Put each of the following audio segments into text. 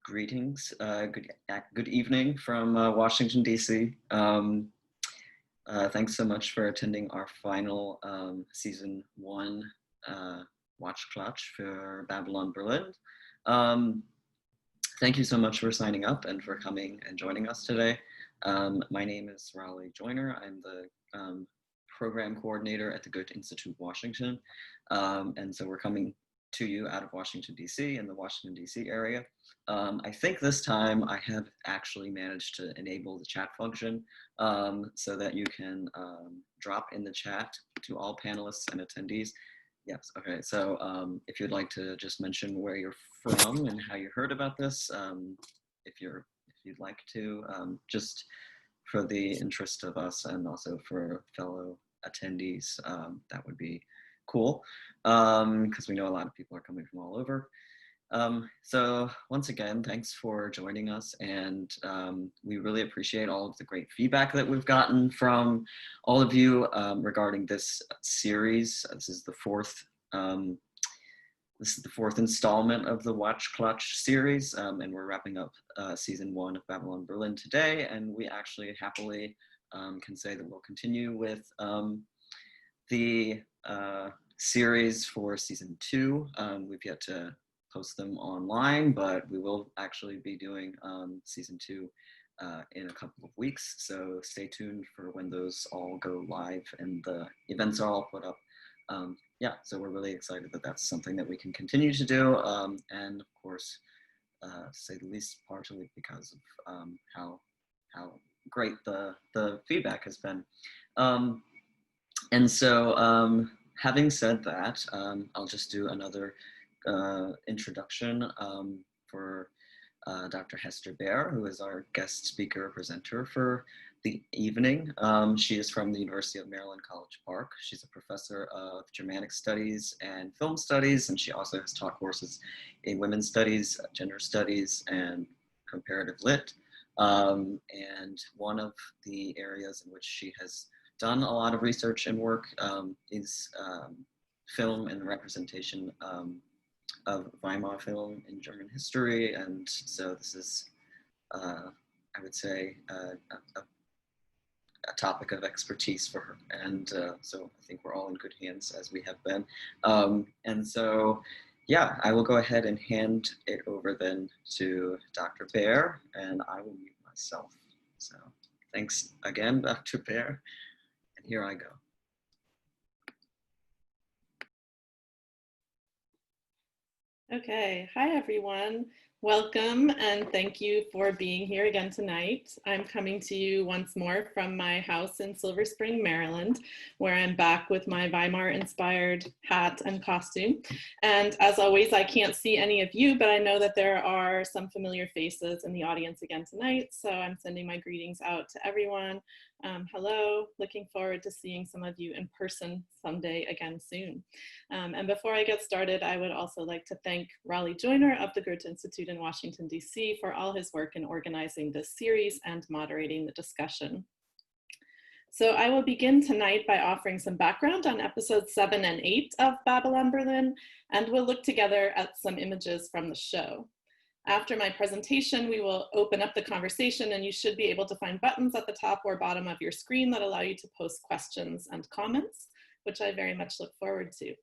Greetings, good evening from Washington, D.C. Thanks so much for attending our final season 1 Watch-Klatsch for Babylon Berlin. Thank you so much for signing up and for coming and joining us today. My name is Raleigh Joyner. I'm the program coordinator at the Goethe-Institut, Washington. And so we're coming to you out of Washington, D.C. in the Washington, D.C. area. I think this time I have actually managed to enable the chat function so that you can drop in the chat to all panelists and attendees. Yes, okay, so if you'd like to just mention where you're from and how you heard about this, if you'd like to, just for the interest of us and also for fellow attendees, that would be cool, because we know a lot of people are coming from all over. So once again, thanks for joining us, and we really appreciate all of the great feedback that we've gotten from all of you regarding this series. This is the fourth installment of the Watch-Klatsch series, and we're wrapping up season 1 of Babylon Berlin today, and we actually happily can say that we'll continue with the series for season 2. We've yet to post them online, but we will actually be doing season 2 in a couple of weeks. So stay tuned for when those all go live and the events are all put up. Yeah, so we're really excited that that's something that we can continue to do. And of course, to say the least, partially because of how great the feedback has been. And so having said that, I'll just do another introduction for Dr. Hester Baer, who is our guest speaker presenter for the evening. She is from the University of Maryland, College Park. She's a professor of Germanic studies and film studies, and she also has taught courses in women's studies, gender studies, and comparative lit. And one of the areas in which she has done a lot of research and work is film and representation of Weimar film in German history. And so this is, I would say, a topic of expertise for her. And so I think we're all in good hands, as we have been. And so, yeah, I will go ahead and hand it over then to Dr. Baer, and I will mute myself. So thanks again, Dr. Baer. And here I go. Okay, hi everyone. Welcome and thank you for being here again tonight. I'm coming to you once more from my house in Silver Spring, Maryland, where I'm back with my Weimar-inspired hat and costume. And as always, I can't see any of you, but I know that there are some familiar faces in the audience again tonight. So I'm sending my greetings out to everyone. Hello, looking forward to seeing some of you in person someday again soon. And before I get started, I would also like to thank Raleigh Joyner of the Goethe-Institut in Washington, D.C. for all his work in organizing this series and moderating the discussion. So I will begin tonight by offering some background on episodes 7 and 8 of Babylon Berlin, and we'll look together at some images from the show. After my presentation, we will open up the conversation, and you should be able to find buttons at the top or bottom of your screen that allow you to post questions and comments, which I very much look forward to.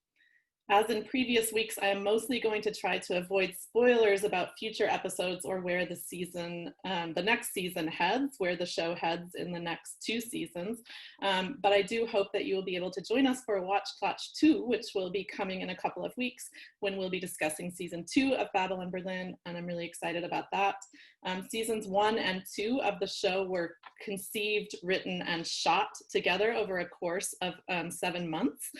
As in previous weeks, I am mostly going to try to avoid spoilers about future episodes or where the season, the next season heads, where the show heads in the next 2 seasons. But I do hope that you will be able to join us for Watch-Klatsch 2, which will be coming in a couple of weeks when we'll be discussing season 2 of Babylon Berlin, and I'm really excited about that. Seasons 1 and 2 of the show were conceived, written, and shot together over a course of 7 months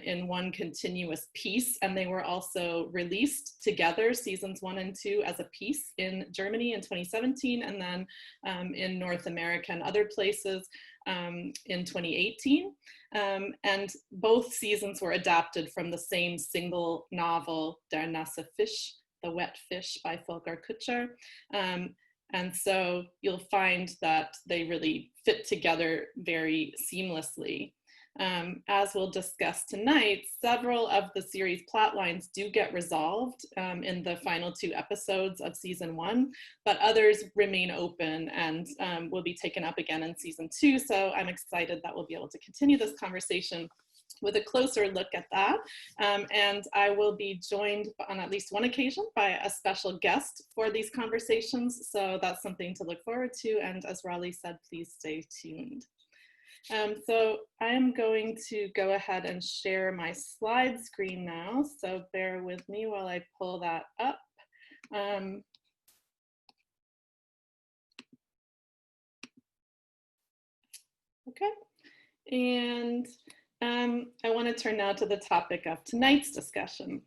in one continuous piece, and they were also released together, seasons 1 and 2, as a piece in Germany in 2017, and then in North America and other places in 2018. And both seasons were adapted from the same single novel, Der nasse Fisch, The Wet Fish by Volker Kutscher. And so you'll find that they really fit together very seamlessly. As we'll discuss tonight, several of the series plot lines do get resolved in the final 2 episodes of season 1, but others remain open and will be taken up again in season 2. So I'm excited that we'll be able to continue this conversation with a closer look at that. And I will be joined on at least one occasion by a special guest for these conversations. So that's something to look forward to. And as Raleigh said, please stay tuned. So I am going to go ahead and share my slide screen now. So bear with me while I pull that up. Okay, and I want to turn now to the topic of tonight's discussion.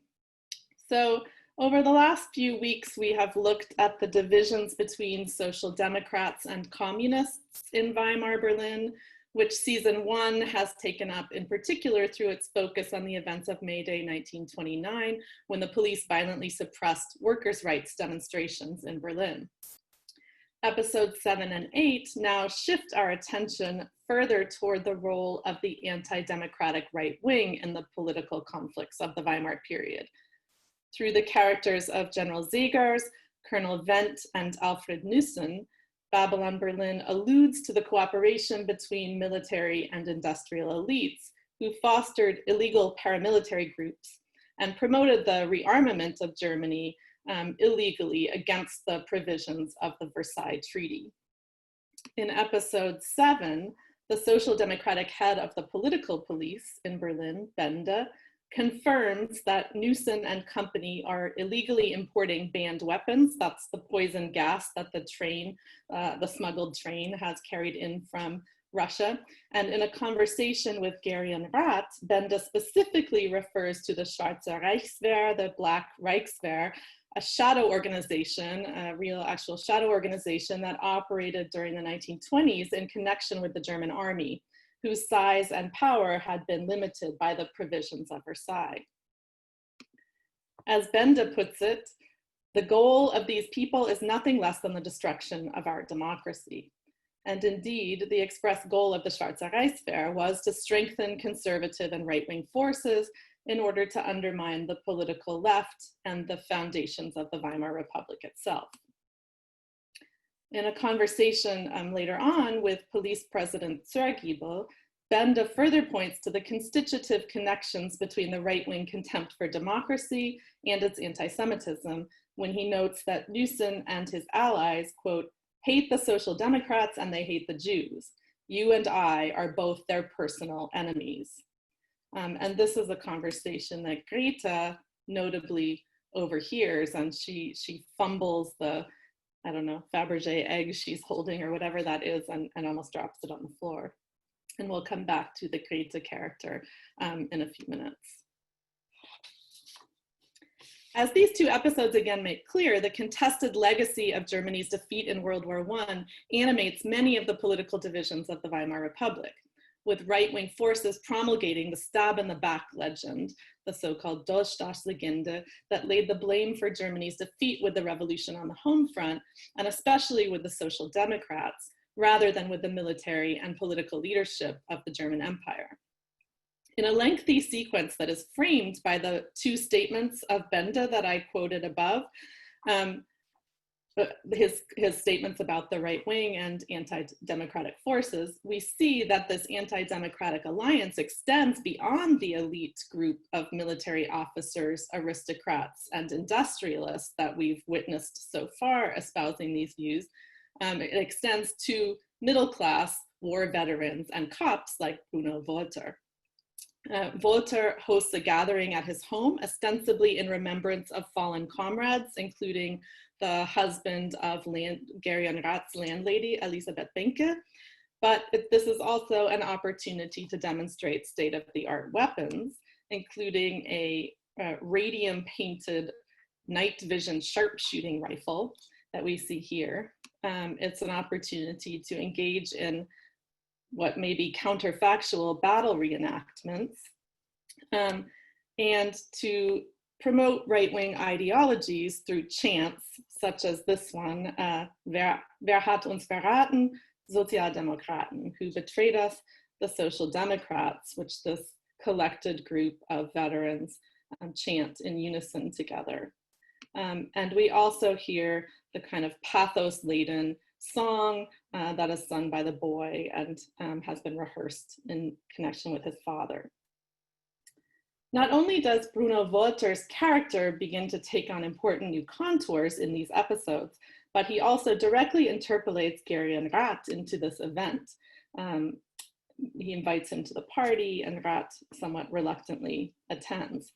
So over the last few weeks, we have looked at the divisions between social democrats and communists in Weimar Berlin, which season 1 has taken up in particular through its focus on the events of May Day 1929, when the police violently suppressed workers' rights demonstrations in Berlin. Episodes 7 and 8 now shift our attention further toward the role of the anti-democratic right wing in the political conflicts of the Weimar period. Through the characters of General Zegers, Colonel Wendt, and Alfred Nussen, Babylon Berlin alludes to the cooperation between military and industrial elites who fostered illegal paramilitary groups and promoted the rearmament of Germany illegally against the provisions of the Versailles Treaty. In episode 7, the social democratic head of the political police in Berlin, Bende, confirms that Nussen and company are illegally importing banned weapons. That's the poison gas that the smuggled train has carried in from Russia. And in a conversation with Gerhard Rath, Bende specifically refers to the Schwarze Reichswehr, the Black Reichswehr, a shadow organization, a real actual shadow organization that operated during the 1920s in connection with the German army, whose size and power had been limited by the provisions of Versailles. As Bende puts it, the goal of these people is nothing less than the destruction of our democracy. And indeed, the express goal of the Schwarze Reichswehr was to strengthen conservative and right-wing forces in order to undermine the political left and the foundations of the Weimar Republic itself. In a conversation later on with police president Zörgiebel, Bende further points to the constitutive connections between the right-wing contempt for democracy and its anti-Semitism when he notes that Nussen and his allies, quote, hate the Social Democrats and they hate the Jews. You and I are both their personal enemies. And this is a conversation that Greta notably overhears, and she fumbles the, I don't know, Fabergé egg she's holding or whatever that is, and almost drops it on the floor. And we'll come back to the Greta character in a few minutes. As these 2 episodes again make clear, the contested legacy of Germany's defeat in World War I animates many of the political divisions of the Weimar Republic, with right-wing forces promulgating the stab in the back legend, the so-called Dolchstoßlegende, that laid the blame for Germany's defeat with the revolution on the home front, and especially with the Social Democrats, rather than with the military and political leadership of the German Empire. In a lengthy sequence that is framed by the 2 statements of Bende that I quoted above, his statements about the right wing and anti-democratic forces, we see that this anti-democratic alliance extends beyond the elite group of military officers, aristocrats, and industrialists that we've witnessed so far espousing these views. It extends to middle-class war veterans and cops like Bruno Walter. Walter hosts a gathering at his home, ostensibly in remembrance of fallen comrades, including the husband of Gerhard Rath's landlady, Elisabeth Benke. But this is also an opportunity to demonstrate state-of-the-art weapons, including a radium-painted night vision sharpshooting rifle that we see here. It's an opportunity to engage in what may be counterfactual battle reenactments, and to promote right-wing ideologies through chants, such as this one, Wer hat uns verraten? Sozialdemokraten. Who betrayed us? the Social Democrats, which this collected group of veterans chant in unison together. And we also hear the kind of pathos-laden song that is sung by the boy and has been rehearsed in connection with his father. Not only does Bruno Wolter's character begin to take on important new contours in these episodes, but he also directly interpolates Geryon Rat into this event. He invites him to the party, and Rat somewhat reluctantly attends.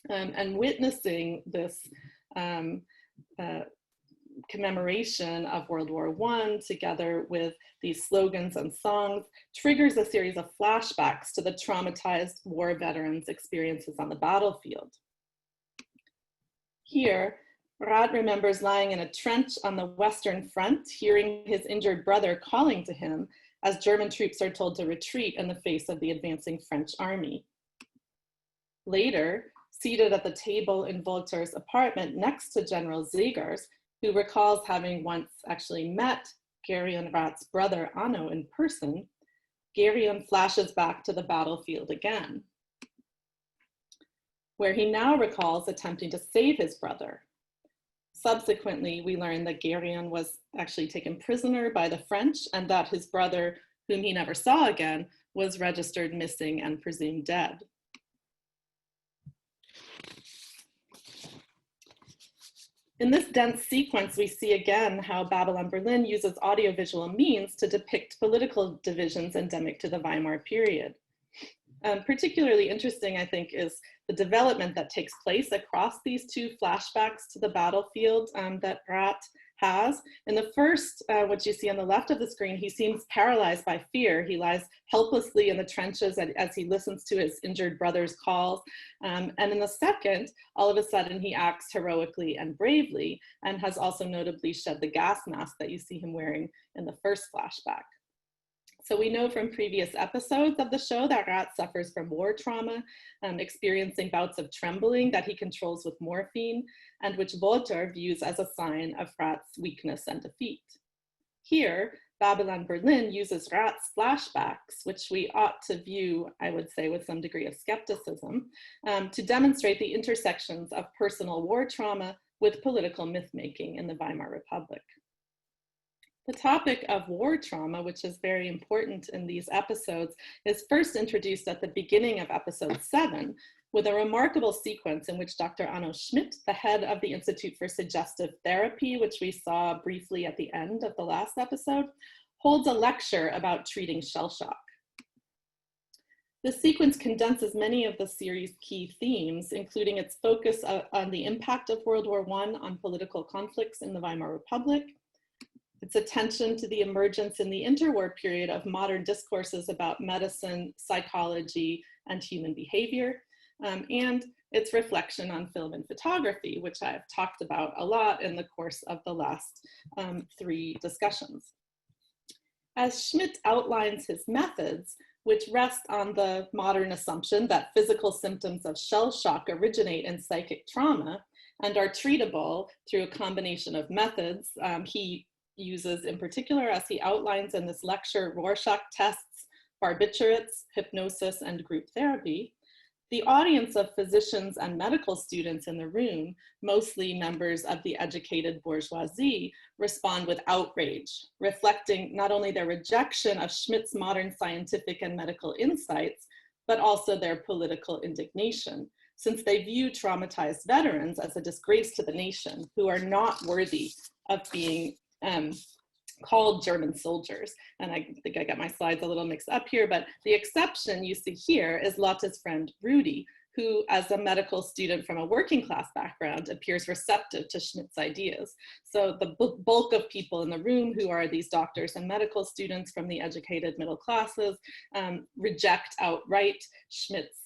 And witnessing this commemoration of World War I, together with these slogans and songs, triggers a series of flashbacks to the traumatized war veterans' experiences on the battlefield. Here, Rat remembers lying in a trench on the Western Front, hearing his injured brother calling to him as German troops are told to retreat in the face of the advancing French army. Later, seated at the table in Wolter's apartment next to General Zegers, who recalls having once actually met Geryon Rat's brother Anno in person, Geryon flashes back to the battlefield again, where he now recalls attempting to save his brother. Subsequently, we learn that Geryon was actually taken prisoner by the French and that his brother, whom he never saw again, was registered missing and presumed dead. In this dense sequence, we see again how Babylon Berlin uses audiovisual means to depict political divisions endemic to the Weimar period. Particularly interesting, I think, is the development that takes place across these two flashbacks to the battlefield that Rat has. In the first, what you see on the left of the screen, he seems paralyzed by fear. He lies helplessly in the trenches as he listens to his injured brother's calls. And in the second, all of a sudden he acts heroically and bravely, and has also notably shed the gas mask that you see him wearing in the first flashback. So we know from previous episodes of the show that Rat suffers from war trauma, experiencing bouts of trembling that he controls with morphine, and which Wolter views as a sign of Rat's weakness and defeat. Here, Babylon Berlin uses Rat's flashbacks, which we ought to view, I would say, with some degree of skepticism, to demonstrate the intersections of personal war trauma with political myth-making in the Weimar Republic. The topic of war trauma, which is very important in these episodes, is first introduced at the beginning of episode 7, with a remarkable sequence in which Dr. Anno Schmidt, the head of the Institute for Suggestive Therapy, which we saw briefly at the end of the last episode, holds a lecture about treating shell shock. This sequence condenses many of the series' key themes, including its focus on the impact of World War I on political conflicts in the Weimar Republic, its attention to the emergence in the interwar period of modern discourses about medicine, psychology, and human behavior, and its reflection on film and photography, which I've talked about a lot in the course of the last 3 discussions. As Schmidt outlines his methods, which rest on the modern assumption that physical symptoms of shell shock originate in psychic trauma and are treatable through a combination of methods, he uses in particular, as he outlines in this lecture, Rorschach tests, barbiturates, hypnosis, and group therapy. The audience of physicians and medical students in the room, mostly members of the educated bourgeoisie, respond with outrage, reflecting not only their rejection of Schmidt's modern scientific and medical insights, but also their political indignation, since they view traumatized veterans as a disgrace to the nation, who are not worthy of being called German soldiers. And I think I got my slides a little mixed up here, but the exception you see here is Lotte's friend Rudy, who, as a medical student from a working class background, appears receptive to Schmidt's ideas. So the bulk of people in the room, who are these doctors and medical students from the educated middle classes, reject outright Schmidt's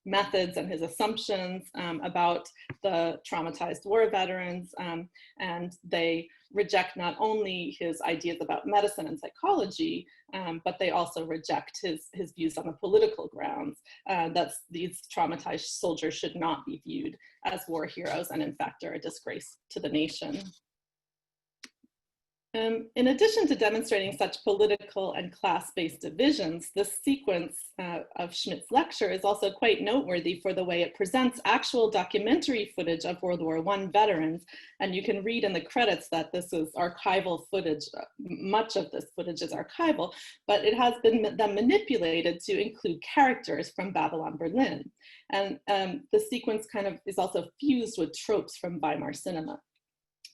methods and his assumptions about the traumatized war veterans, and they reject not only his ideas about medicine and psychology, but they also reject his views on the political grounds that these traumatized soldiers should not be viewed as war heroes and in fact are a disgrace to the nation. In addition to demonstrating such political and class-based divisions, this sequence of Schmidt's lecture is also quite noteworthy for the way it presents actual documentary footage of World War I veterans. And you can read in the credits that this is archival footage. Much of this footage is archival, but it has been then manipulated to include characters from Babylon Berlin. And the sequence kind of is also fused with tropes from Weimar cinema.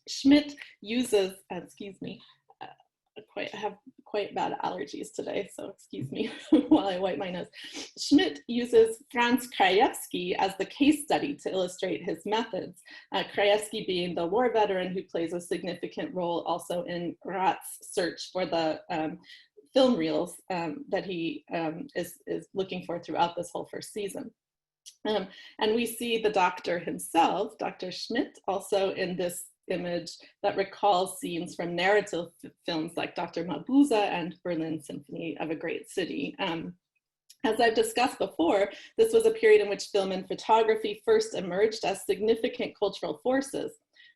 Schmidt uses, excuse me, I have quite bad allergies today, so excuse me while I wipe my nose. Schmidt uses Franz Krajewski as the case study to illustrate his methods. Krajewski being the war veteran who plays a significant role also in Rath's search for the film reels that he is looking for throughout this whole first season. And we see the doctor himself, Dr. Schmidt, also in this image that recalls scenes from narrative films like Dr. Mabuse and Berlin Symphony of a Great City. As I've discussed before, this was a period in which film and photography first emerged as significant cultural forces,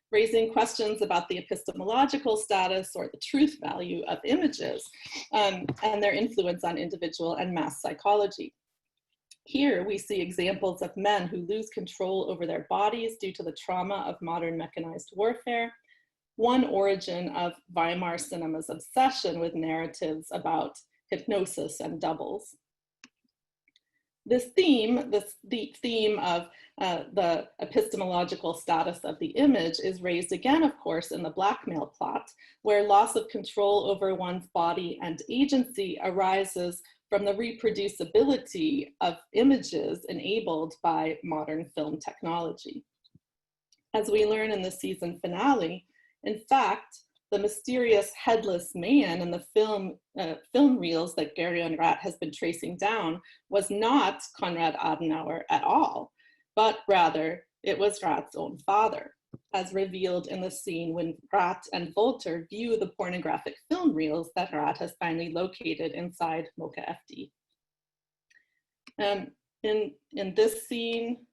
raising questions about the epistemological status or the truth value of images and their influence on individual and mass psychology. Here we see examples of men who lose control over their bodies due to the trauma of modern mechanized warfare, one origin of Weimar cinema's obsession with narratives about hypnosis and doubles. This theme, the theme of the epistemological status of the image is raised again, of course, in the blackmail plot, where loss of control over one's body and agency arises from the reproducibility of images enabled by modern film technology. As we learn in the season finale, in fact, the mysterious headless man in the film reels that Gereon Rath has been tracing down was not Konrad Adenauer at all, but rather it was Rath's own father, as revealed in the scene when Rath and Wolter view the pornographic film reels that Rath has finally located inside Mocha FD. In this scene,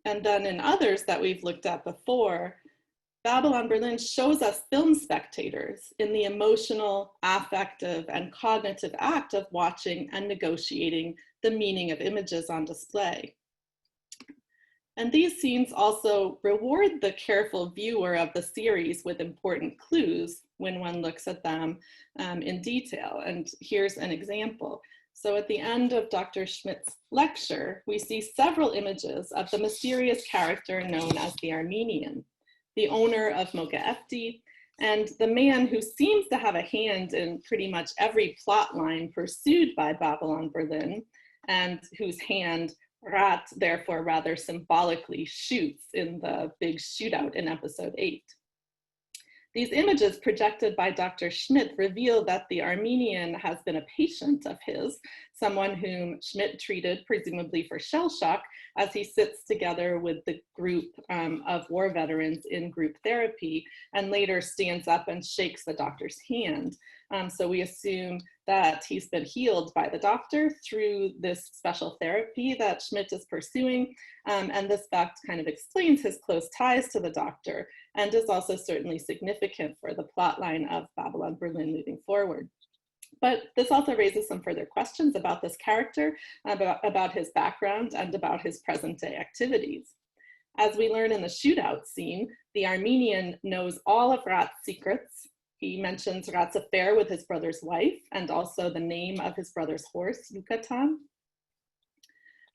and then in others that we've looked at before, Babylon Berlin shows us film spectators in the emotional, affective, and cognitive act of watching and negotiating the meaning of images on display. And these scenes also reward the careful viewer of the series with important clues when one looks at them in detail. And here's an example. So at the end of Dr. Schmidt's lecture, we see several images of the mysterious character known as the Armenian, the owner of Mocha FD, and the man who seems to have a hand in pretty much every plot line pursued by Babylon Berlin, and whose hand Rath therefore rather symbolically shoots in the big shootout in episode 8. These images projected by Dr. Schmidt reveal that the Armenian has been a patient of his, someone whom Schmidt treated presumably for shell shock as he sits together with the group of war veterans in group therapy and later stands up and shakes the doctor's hand. So we assume that he's been healed by the doctor through this special therapy that Schmidt is pursuing. And this fact kind of explains his close ties to the doctor and is also certainly significant for the plotline of Babylon Berlin moving forward. But this also raises some further questions about this character, about his background, and about his present day activities. As we learn in the shootout scene, the Armenian knows all of Rath's secrets. He mentions Rath's affair with his brother's wife and also the name of his brother's horse, Yucatan.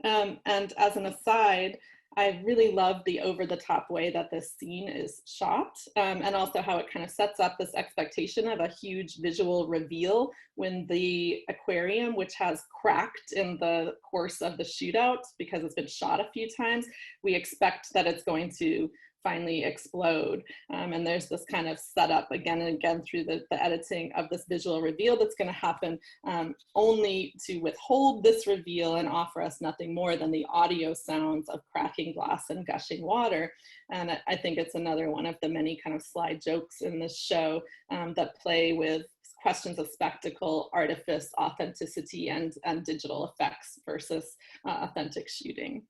And as an aside, I really love the over-the-top way that this scene is shot, and also how it kind of sets up this expectation of a huge visual reveal when the aquarium, which has cracked in the course of the shootout because it's been shot a few times, we expect that it's going to finally explode. And there's this kind of setup again and again through the editing of this visual reveal that's going to happen only to withhold this reveal and offer us nothing more than the audio sounds of cracking glass and gushing water. And I think it's another one of the many kind of slide jokes in this show that play with questions of spectacle, artifice, authenticity, and digital effects versus authentic shooting.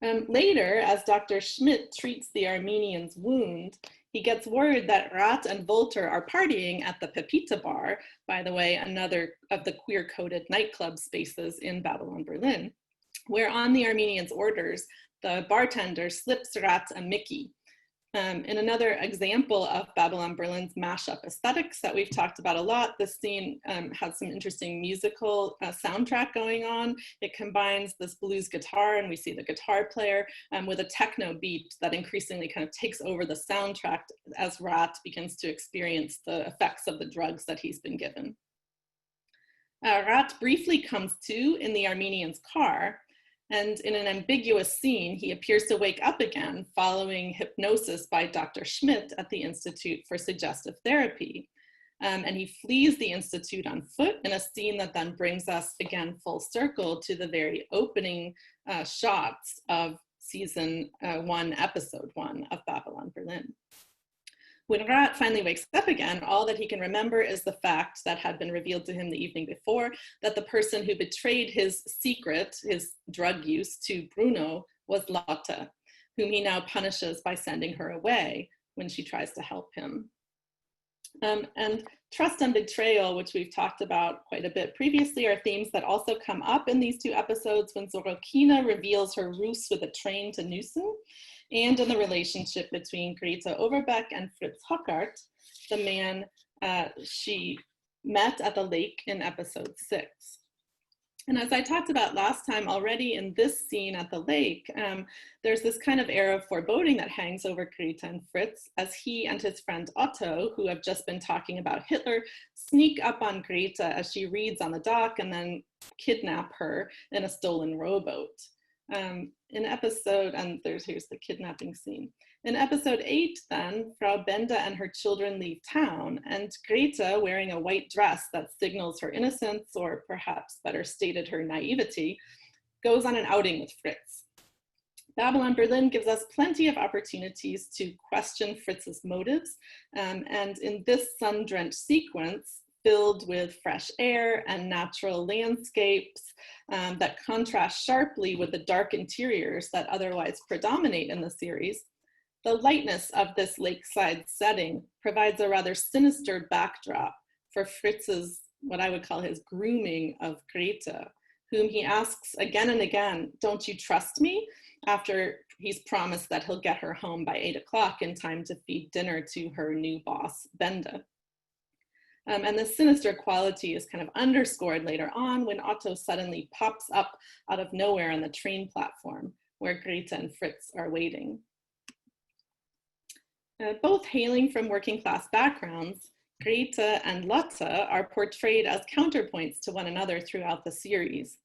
Later, as Dr. Schmidt treats the Armenian's wound, he gets word that Rat and Volter are partying at the Pepita Bar, by the way, another of the queer-coded nightclub spaces in Babylon, Berlin, where on the Armenian's orders, the bartender slips Rat a Mickey. In another example of Babylon Berlin's mashup aesthetics that we've talked about a lot, this scene has some interesting musical soundtrack going on. It combines this blues guitar, and we see the guitar player with a techno beat that increasingly kind of takes over the soundtrack as Rat begins to experience the effects of the drugs that he's been given. Rat briefly comes to in the Armenian's car, and in an ambiguous scene, he appears to wake up again following hypnosis by Dr. Schmidt at the Institute for Suggestive Therapy. And he flees the Institute on foot in a scene that then brings us again full circle to the very opening shots of season 1, episode 1 of Babylon Berlin. When Rat finally wakes up again, all that he can remember is the fact that had been revealed to him the evening before, that the person who betrayed his secret, his drug use, to Bruno was Lotte, whom he now punishes by sending her away when she tries to help him. And trust and betrayal, which we've talked about quite a bit previously, are themes that also come up in these 2 episodes when Sorokina reveals her ruse with a train to Nüssen, and in the relationship between Greta Overbeck and Fritz Hockart, the man she met at the lake in episode 6. And as I talked about last time already in this scene at the lake, there's this kind of air of foreboding that hangs over Greta and Fritz as he and his friend Otto, who have just been talking about Hitler, sneak up on Greta as she reads on the dock and then kidnap her in a stolen rowboat. In episode, and here's the kidnapping scene. In episode 8 then, Frau Benda and her children leave town, and Greta, wearing a white dress that signals her innocence, or perhaps better stated, her naivety, goes on an outing with Fritz. Babylon Berlin gives us plenty of opportunities to question Fritz's motives, and in this sun-drenched sequence, filled with fresh air and natural landscapes that contrast sharply with the dark interiors that otherwise predominate in the series, the lightness of this lakeside setting provides a rather sinister backdrop for Fritz's, what I would call his grooming of Greta, whom he asks again and again, "Don't you trust me?" after he's promised that he'll get her home by 8 o'clock in time to feed dinner to her new boss, Benda. And the sinister quality is kind of underscored later on when Otto suddenly pops up out of nowhere on the train platform where Greta and Fritz are waiting. Both hailing from working class backgrounds, Greta and Lotte are portrayed as counterpoints to one another throughout the series.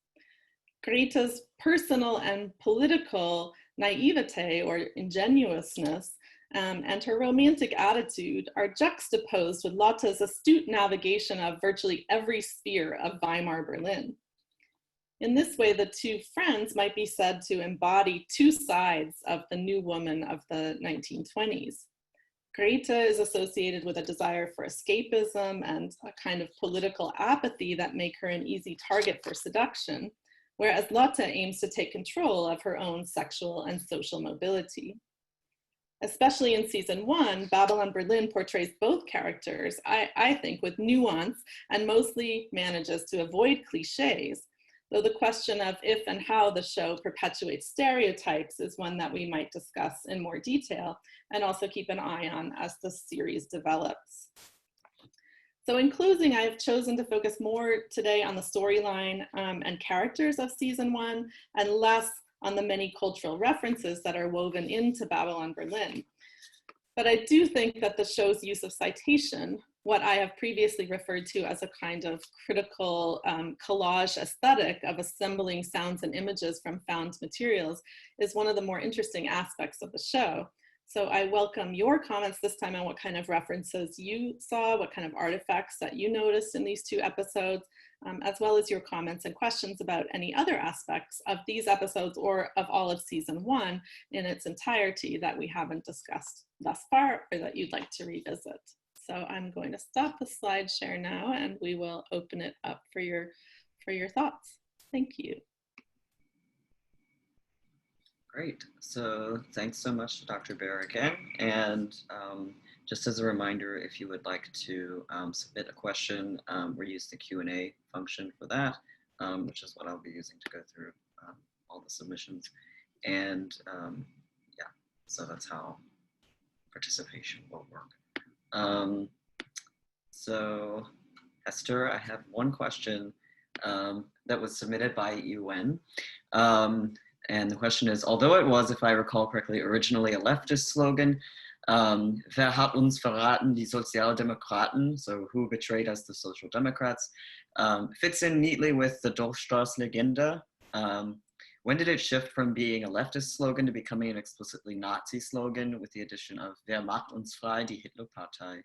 Greta's personal and political naivete or ingenuousness and her romantic attitude are juxtaposed with Lotte's astute navigation of virtually every sphere of Weimar Berlin. In this way, the 2 friends might be said to embody 2 sides of the new woman of the 1920s. Greta is associated with a desire for escapism and a kind of political apathy that make her an easy target for seduction, whereas Lotte aims to take control of her own sexual and social mobility. Especially in season 1, Babylon Berlin portrays both characters, I think, with nuance and mostly manages to avoid cliches, though the question of if and how the show perpetuates stereotypes is one that we might discuss in more detail and also keep an eye on as the series develops. So in closing, I have chosen to focus more today on the storyline and characters of season 1 and less on the many cultural references that are woven into Babylon Berlin. But I do think that the show's use of citation, what I have previously referred to as a kind of critical collage aesthetic of assembling sounds and images from found materials, is one of the more interesting aspects of the show. So I welcome your comments this time on what kind of references you saw, what kind of artifacts that you noticed in these 2 episodes, as well as your comments and questions about any other aspects of these episodes or of all of season 1 in its entirety that we haven't discussed thus far or that you'd like to revisit. So I'm going to stop the slide share now and we will open it up for your thoughts. Thank you. Great. So thanks so much to Dr. Baer again. And just as a reminder, if you would like to submit a question, we use the Q&A function for that, which is what I'll be using to go through all the submissions. And yeah, so that's how participation will work. So Hester, I have one question that was submitted by UN. And the question is, although it was, if I recall correctly, originally a leftist slogan, wer hat uns verraten, die Sozialdemokraten, so who betrayed us, the Social Democrats, fits in neatly with the Durchstoß legende. When did it shift from being a leftist slogan to becoming an explicitly Nazi slogan with the addition of Wer macht uns frei, die Hitlerpartei?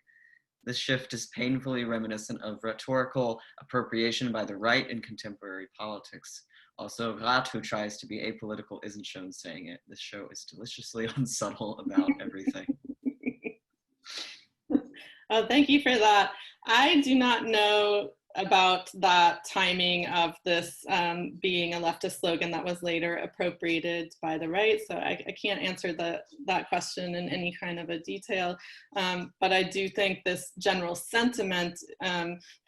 This shift is painfully reminiscent of rhetorical appropriation by the right in contemporary politics. Also, Rat, who tries to be apolitical, isn't shown saying it. This show is deliciously unsubtle about everything. Oh, thank you for that. I do not know about that timing of this being a leftist slogan that was later appropriated by the right. So I can't answer that question in any kind of a detail. But I do think this general sentiment,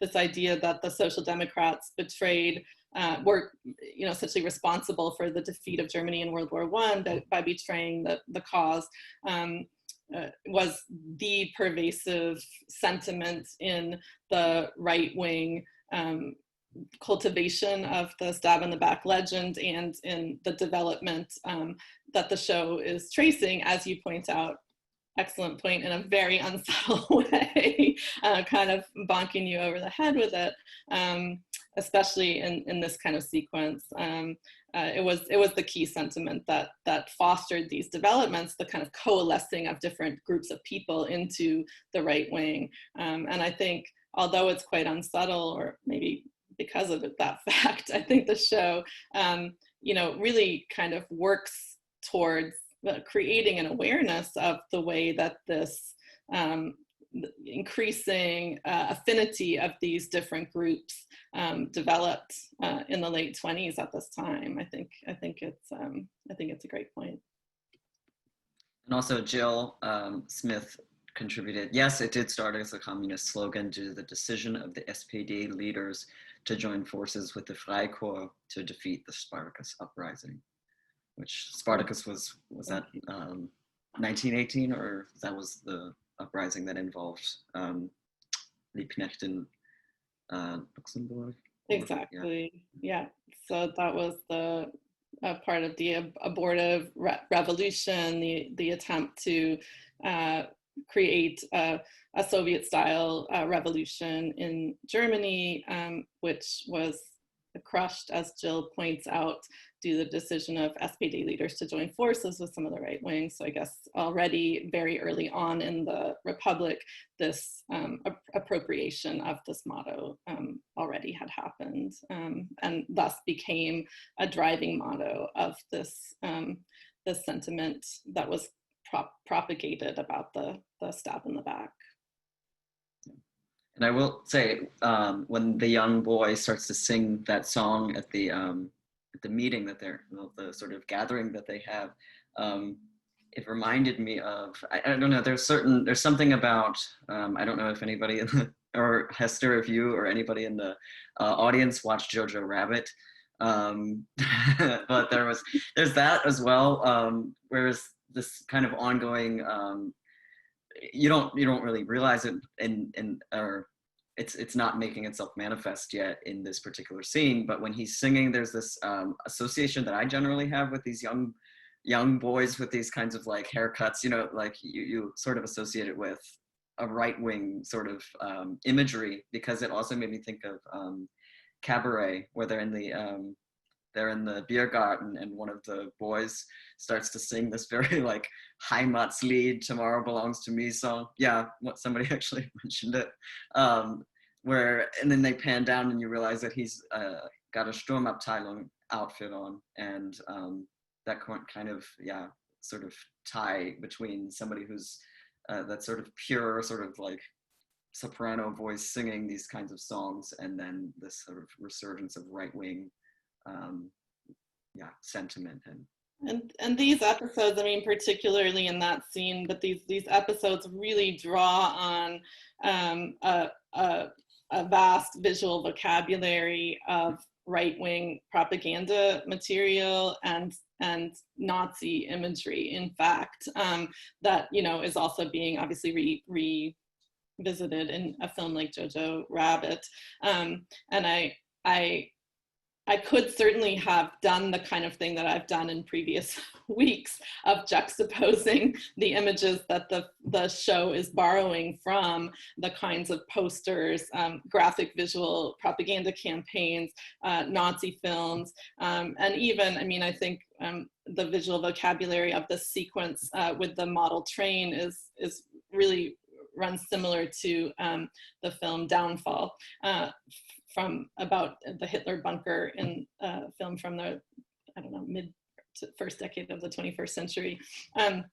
this idea that the Social Democrats betrayed, were essentially responsible for the defeat of Germany in World War I by betraying the cause, was the pervasive sentiment in the right-wing cultivation of the stab in the back legend and in the development that the show is tracing, as you point out. Excellent point, in a very unsubtle way, kind of bonking you over the head with it, especially in this kind of sequence. It was the key sentiment that fostered these developments, the kind of coalescing of different groups of people into the right wing. And I think, although it's quite unsubtle, or maybe because of that fact, I think the show, really kind of works towards creating an awareness of the way that this increasing affinity of these different groups developed in the late 20s at this time. I think it's a great point. And also Jill Smith contributed, yes, it did start as a communist slogan due to the decision of the SPD leaders to join forces with the Freikorps to defeat the Spartacus uprising. Which Spartacus was that 1918, or that was the uprising that involved Liebknecht in Luxembourg? Exactly, yeah. So that was the part of the abortive revolution, the attempt to create a Soviet-style revolution in Germany, which was crushed, as Jill points out, due to the decision of SPD leaders to join forces with some of the right wing. So I guess already very early on in the Republic, this appropriation of this motto already had happened, and thus became a driving motto of this, this sentiment that was propagated about the stab in the back. And I will say, when the young boy starts to sing that song at the meeting that they're, the sort of gathering that they have, it reminded me of, I don't know, there's something about, I don't know if anybody in the, or Hester, if you or anybody in the audience watched Jojo Rabbit, but there's that as well, whereas this kind of ongoing, you don't really realize it or it's not making itself manifest yet in this particular scene, but when he's singing, there's this association that I generally have with these young boys with these kinds of like haircuts, like you sort of associate it with a right-wing sort of imagery, because it also made me think of Cabaret, where they're in the beer garden and one of the boys starts to sing this very like Heimatslied, Tomorrow Belongs to Me song. Yeah, somebody actually mentioned it. And then they pan down and you realize that he's got a Sturmabteilung outfit on, and that kind of, yeah, sort of tie between somebody who's that sort of pure sort of like soprano voice singing these kinds of songs, and then this sort of resurgence of right-wing sentiment and And these episodes, I mean, particularly in that scene, but these episodes really draw on a vast visual vocabulary of right-wing propaganda material and Nazi imagery, in fact, that, you know, is also being obviously revisited in a film like Jojo Rabbit. And I could certainly have done the kind of thing that I've done in previous weeks of juxtaposing the images that the show is borrowing from the kinds of posters, graphic visual propaganda campaigns, Nazi films, and even, I mean, I think the visual vocabulary of the sequence with the model train is really runs similar to the film Downfall, from about the Hitler bunker in a film from the, I don't know, mid to first decade of the 21st century. In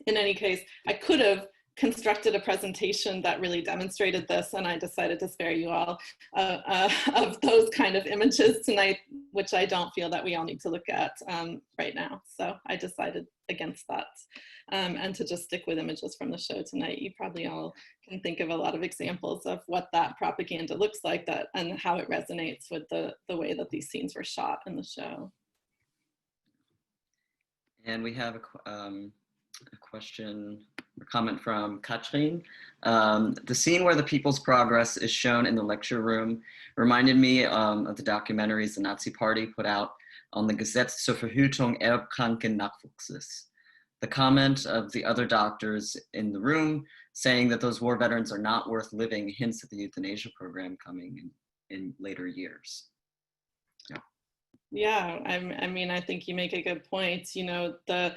any case, I could have constructed a presentation that really demonstrated this, and I decided to spare you all of those kind of images tonight, which I don't feel that we all need to look at right now. So I decided against that, and to just stick with images from the show tonight. You probably all can think of a lot of examples of what that propaganda looks like, that and how it resonates with the way that these scenes were shot in the show. And we have a question or comment from Katrin. The scene where the People's Progress is shown in the lecture room reminded me of the documentaries the Nazi Party put out on the Gesetz zur Verhütung erbkranken Nachwuchses. The comment of the other doctors in the room saying that those war veterans are not worth living hints at the euthanasia program coming in later years. Yeah. Yeah, I mean, I think you make a good point. You know, the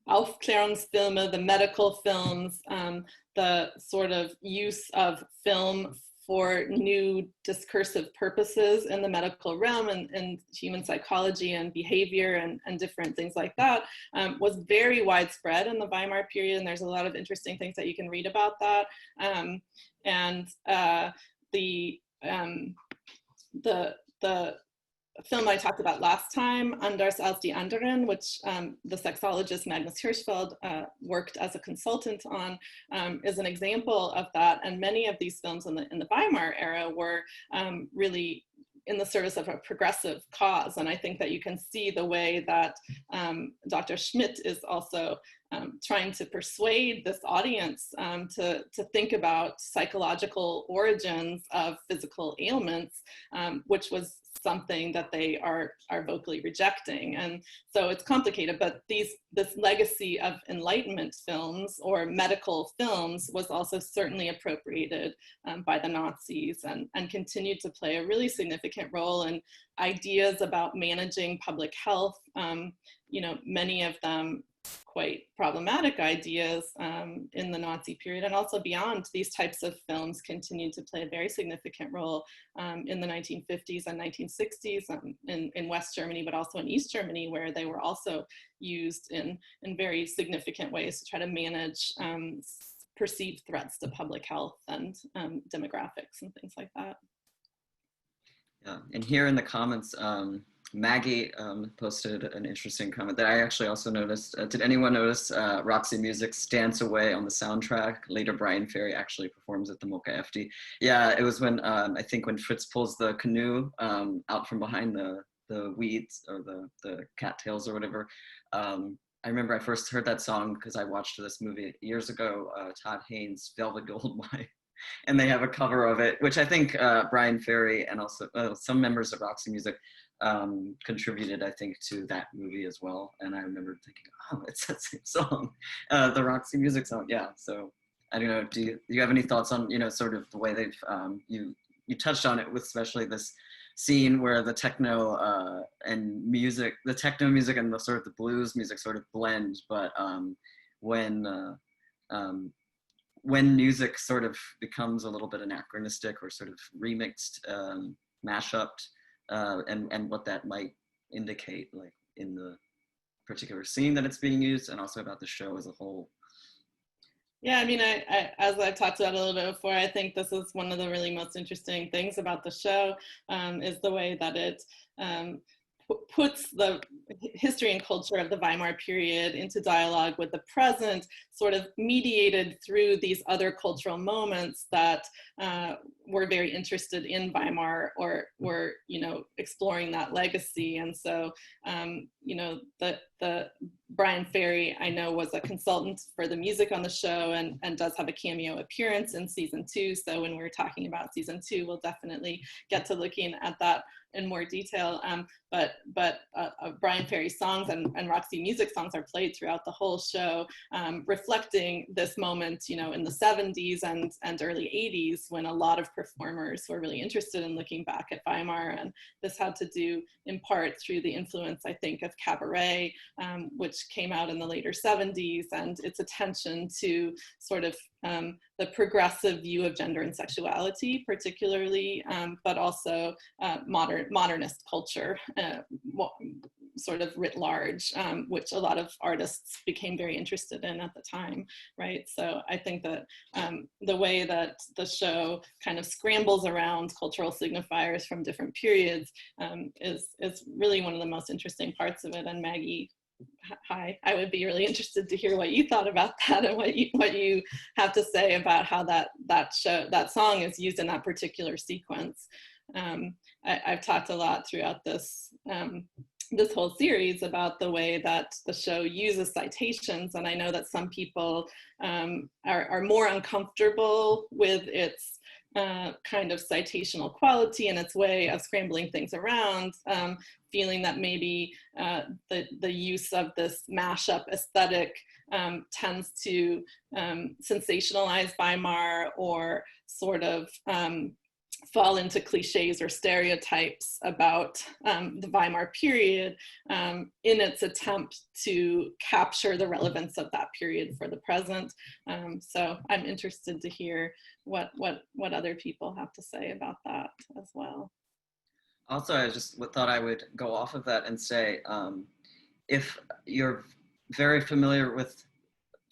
Aufklärungsfilme, the medical films, the sort of use of film for new discursive purposes in the medical realm and human psychology and behavior and different things like that, was very widespread in the Weimar period. And there's a lot of interesting things that you can read about that. The film I talked about last time, Anders als die anderen, which the sexologist Magnus Hirschfeld worked as a consultant on, is an example of that. And many of these films in the Weimar era were really in the service of a progressive cause. And I think that you can see the way that Dr. Schmidt is also trying to persuade this audience to think about psychological origins of physical ailments, which was something that they are vocally rejecting. And so it's complicated, but this legacy of Enlightenment films or medical films was also certainly appropriated by the Nazis and continued to play a really significant role in ideas about managing public health, you know, many of them quite problematic ideas in the Nazi period, and also beyond. These types of films continued to play a very significant role in the 1950s and 1960s in West Germany, but also in East Germany, where they were also used in very significant ways to try to manage perceived threats to public health and demographics and things like that. Yeah, and here in the comments, Maggie posted an interesting comment that I actually also noticed. Did anyone notice Roxy Music's Dance Away on the soundtrack? Later, Brian Ferry actually performs at the Mocha FD. Yeah, it was when, I think when Fritz pulls the canoe out from behind the weeds or the cattails or whatever. I remember I first heard that song because I watched this movie years ago, Todd Haynes' Velvet Goldmine. And they have a cover of it, which I think Brian Ferry and also some members of Roxy Music contributed, I think, to that movie as well. And I remember thinking, oh, it's that same song, the Roxy Music song. Yeah. So I don't know. Do you have any thoughts on, you know, sort of the way they've you touched on it with especially this scene where the techno and music, the techno music and the sort of the blues music sort of blend, but when music sort of becomes a little bit anachronistic or sort of remixed, mashup, and what that might indicate, like in the particular scene that it's being used, and also about the show as a whole. Yeah, I mean, I as I've talked about a little bit before, I think this is one of the really most interesting things about the show, is the way that it puts the history and culture of the Weimar period into dialogue with the present, sort of mediated through these other cultural moments that were very interested in Weimar or were, exploring that legacy. And so, the Brian Ferry, I know, was a consultant for the music on the show and does have a cameo appearance in season 2. So when we're talking about season 2, we'll definitely get to looking at that in more detail. But Brian Ferry's songs and Roxy music songs are played throughout the whole show, reflecting this moment, in the 70s and early 80s, when a lot of performers were really interested in looking back at Weimar. And this had to do in part through the influence, I think, of cabaret, which came out in the later 70s, and its attention to sort of the progressive view of gender and sexuality, particularly, but also modernist culture, sort of writ large, which a lot of artists became very interested in at the time, right? So I think that the way that the show kind of scrambles around cultural signifiers from different periods is really one of the most interesting parts of it. And Maggie, hi, I would be really interested to hear what you thought about that and what you have to say about how that song is used in that particular sequence. I've talked a lot throughout this this whole series about the way that the show uses citations, and I know that some people are more uncomfortable with its kind of citational quality and its way of scrambling things around, feeling that maybe the use of this mashup aesthetic tends to sensationalize Weimar or sort of fall into cliches or stereotypes about the Weimar period in its attempt to capture the relevance of that period for the present. So I'm interested to hear what other people have to say about that as well. Also, I just thought I would go off of that and say, if you're very familiar with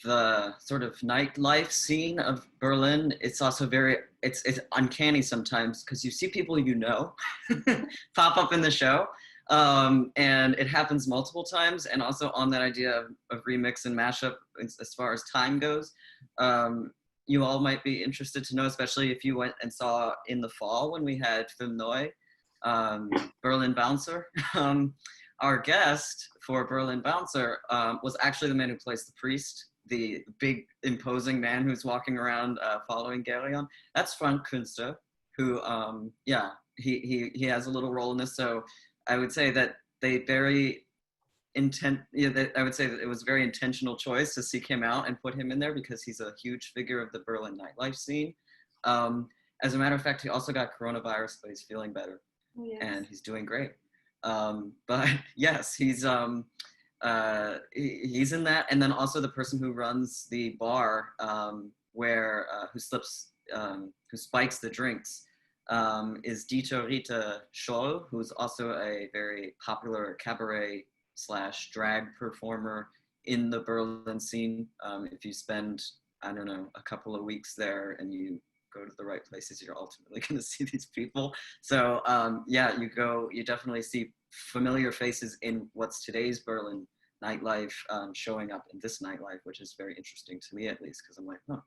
the sort of nightlife scene of Berlin, it's also it's uncanny sometimes because you see people pop up in the show, and it happens multiple times. And also on that idea of remix and mashup as far as time goes, you all might be interested to know, especially if you went and saw in the fall when we had Film Neu, Berlin Bouncer. Our guest for Berlin Bouncer was actually the man who plays the priest, the big imposing man who's walking around following Geryon. That's Frank Künster, who, he has a little role in this. So I would say that I would say that it was a very intentional choice to seek him out and put him in there because he's a huge figure of the Berlin nightlife scene. As a matter of fact, he also got coronavirus, but he's feeling better. Oh, yes. And he's doing great. But yes, he's in that. And then also the person who runs the bar who spikes the drinks is Dieter Rita Scholl, who's also a very popular cabaret / drag performer in the Berlin scene. If you spend, I don't know, a couple of weeks there and you go to the right places, you're ultimately going to see these people. So you definitely see familiar faces in what's today's Berlin nightlife showing up in this nightlife, which is very interesting to me, at least, because I'm like, huh.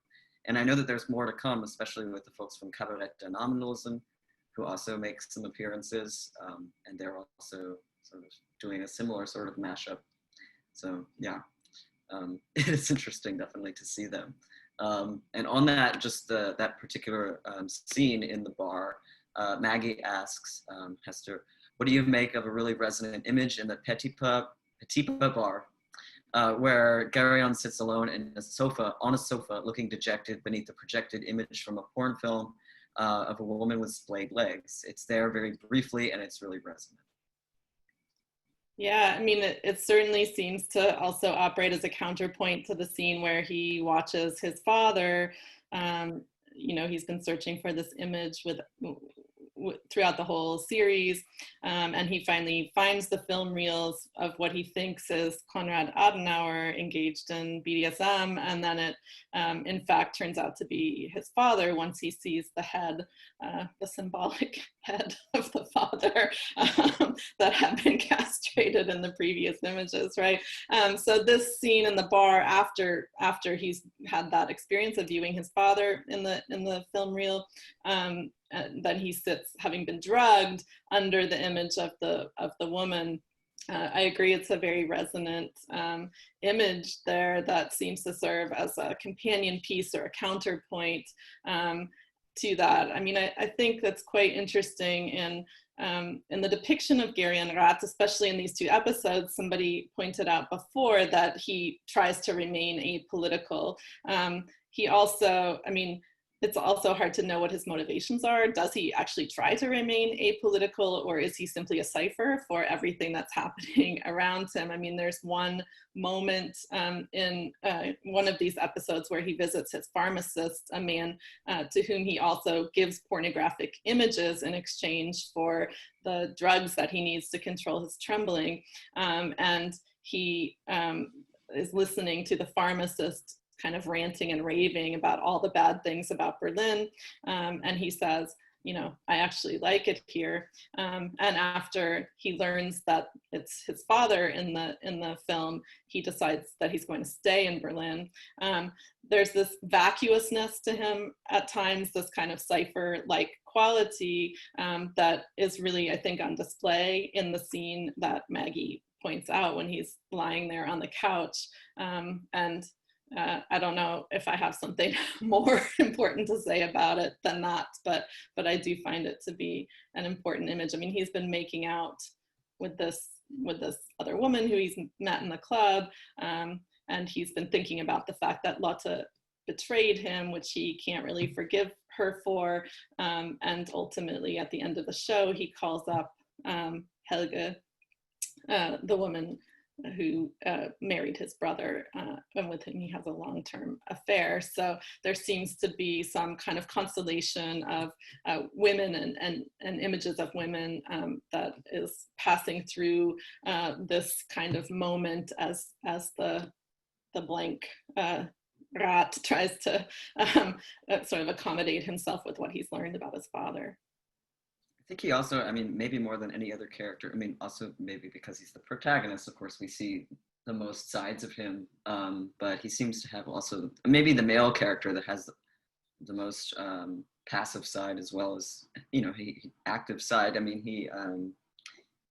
And I know that there's more to come, especially with the folks from Cabaret der Nominalism, who also make some appearances, and they're also sort of doing a similar sort of mashup. So yeah, it's interesting definitely to see them. And on that, just that particular scene in the bar, Maggie asks Hester, what do you make of a really resonant image in the Petit Pas bar, where Geryon sits alone on a sofa looking dejected beneath the projected image from a porn film of a woman with splayed legs. It's there very briefly and it's really resonant. Yeah, I mean, it certainly seems to also operate as a counterpoint to the scene where he watches his father. He's been searching for this image throughout the whole series. And he finally finds the film reels of what he thinks is Konrad Adenauer engaged in BDSM. And then it, in fact, turns out to be his father once he sees the head, the symbolic head of the father that had been castrated in the previous images, right? So this scene in the bar after he's had that experience of viewing his father in the film reel, then he sits, having been drugged, under the image of the woman. I agree, it's a very resonant image there that seems to serve as a companion piece or a counterpoint to that. I mean, I think that's quite interesting in the depiction of Gerion Rath, especially in these two episodes. Somebody pointed out before that he tries to remain apolitical. He also, I mean, it's also hard to know what his motivations are. Does he actually try to remain apolitical, or is he simply a cipher for everything that's happening around him? I mean, there's one moment in one of these episodes where he visits his pharmacist, a man to whom he also gives pornographic images in exchange for the drugs that he needs to control his trembling. And he is listening to the pharmacist kind of ranting and raving about all the bad things about Berlin. And he says, you know, I actually like it here. And after he learns that it's his father in the film, he decides that he's going to stay in Berlin. There's this vacuousness to him at times, this kind of cipher-like quality that is really, I think, on display in the scene that Maggie points out when he's lying there on the couch. I don't know if I have something more important to say about it than that, but I do find it to be an important image. I mean, he's been making out with this other woman who he's met in the club, and he's been thinking about the fact that Lotte betrayed him, which he can't really forgive her for. And ultimately, at the end of the show, he calls up Helge, the woman who married his brother, and with whom he has a long-term affair. So there seems to be some kind of constellation of women and images of women that is passing through this kind of moment as the blank Rat tries to sort of accommodate himself with what he's learned about his father. I think he also, I mean, maybe more than any other character, I mean, also maybe because he's the protagonist, of course, we see the most sides of him, but he seems to have also, maybe the male character that has the most passive side as well as, you know, he active side. I mean,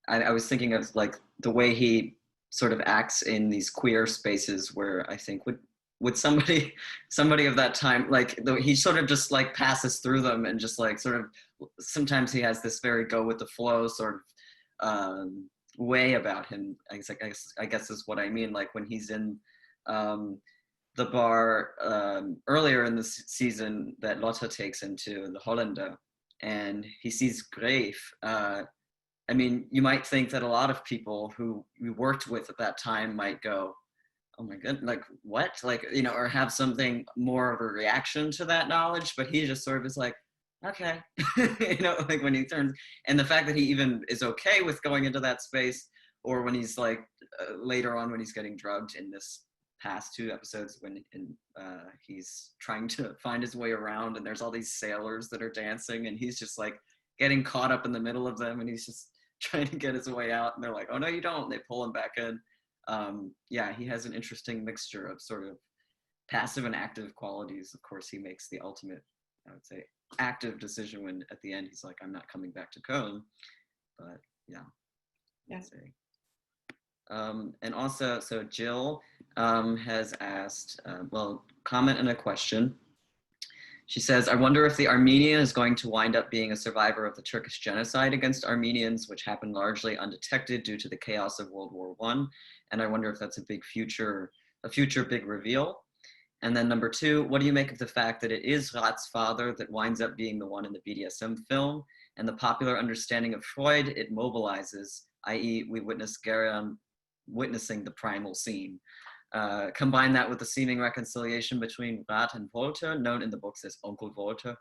I was thinking of like the way he sort of acts in these queer spaces where I think would somebody of that time, like he sort of just like passes through them and just like sort of, sometimes he has this very go with the flow sort of way about him. I guess is what I mean. Like when he's in the bar earlier in the season that Lotte takes into the Holländer, and he sees Greif. I mean, you might think that a lot of people who we worked with at that time might go, oh my god, like what? Like, you know, or have something more of a reaction to that knowledge, but he just sort of is like, okay, you know, like when he turns, and the fact that he even is okay with going into that space, or when he's like later on when he's getting drugged in this past two episodes when he's trying to find his way around and there's all these sailors that are dancing and he's just like getting caught up in the middle of them and he's just trying to get his way out and they're like, oh no you don't, and they pull him back in. Yeah, he has an interesting mixture of sort of passive and active qualities. Of course, he makes the ultimate, I would say, active decision when at the end he's like, I'm not coming back to Cologne. But yeah. And also, so Jill has asked, well, comment and a question. She says, I wonder if the Armenian is going to wind up being a survivor of the Turkish genocide against Armenians, which happened largely undetected due to the chaos of World War I. And I wonder if that's a future big reveal. And then number two, what do you make of the fact that it is Rat's father that winds up being the one in the BDSM film, and the popular understanding of Freud it mobilizes, i.e. we witness Gerion witnessing the primal scene. Combine that with the seeming reconciliation between Rat and Walter, known in the books as Uncle Walter,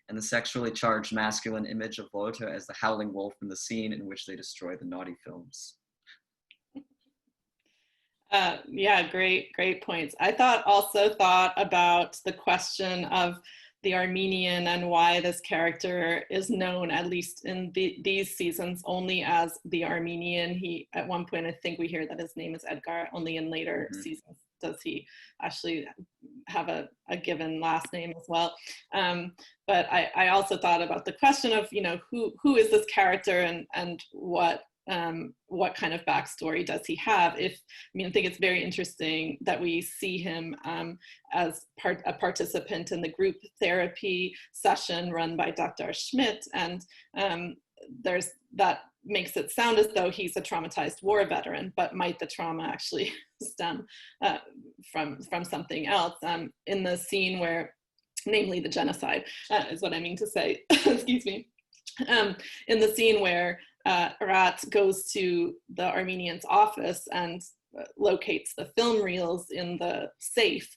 and the sexually charged masculine image of Walter as the howling wolf in the scene in which they destroy the naughty films. Yeah, great points. I also thought about the question of the Armenian and why this character is known, at least in these seasons, only as the Armenian. He, at one point, I think we hear that his name is Edgar, only in later seasons does he actually have a given last name as well. But I also thought about the question of, you know, who is this character and what kind of backstory does he have? I think it's very interesting that we see him as a participant in the group therapy session run by Dr. Schmidt, and that makes it sound as though he's a traumatized war veteran, but might the trauma actually stem from something else? In the scene where, namely the genocide, is what I mean to say, excuse me, in the scene where Rat goes to the Armenian's office and locates the film reels in the safe,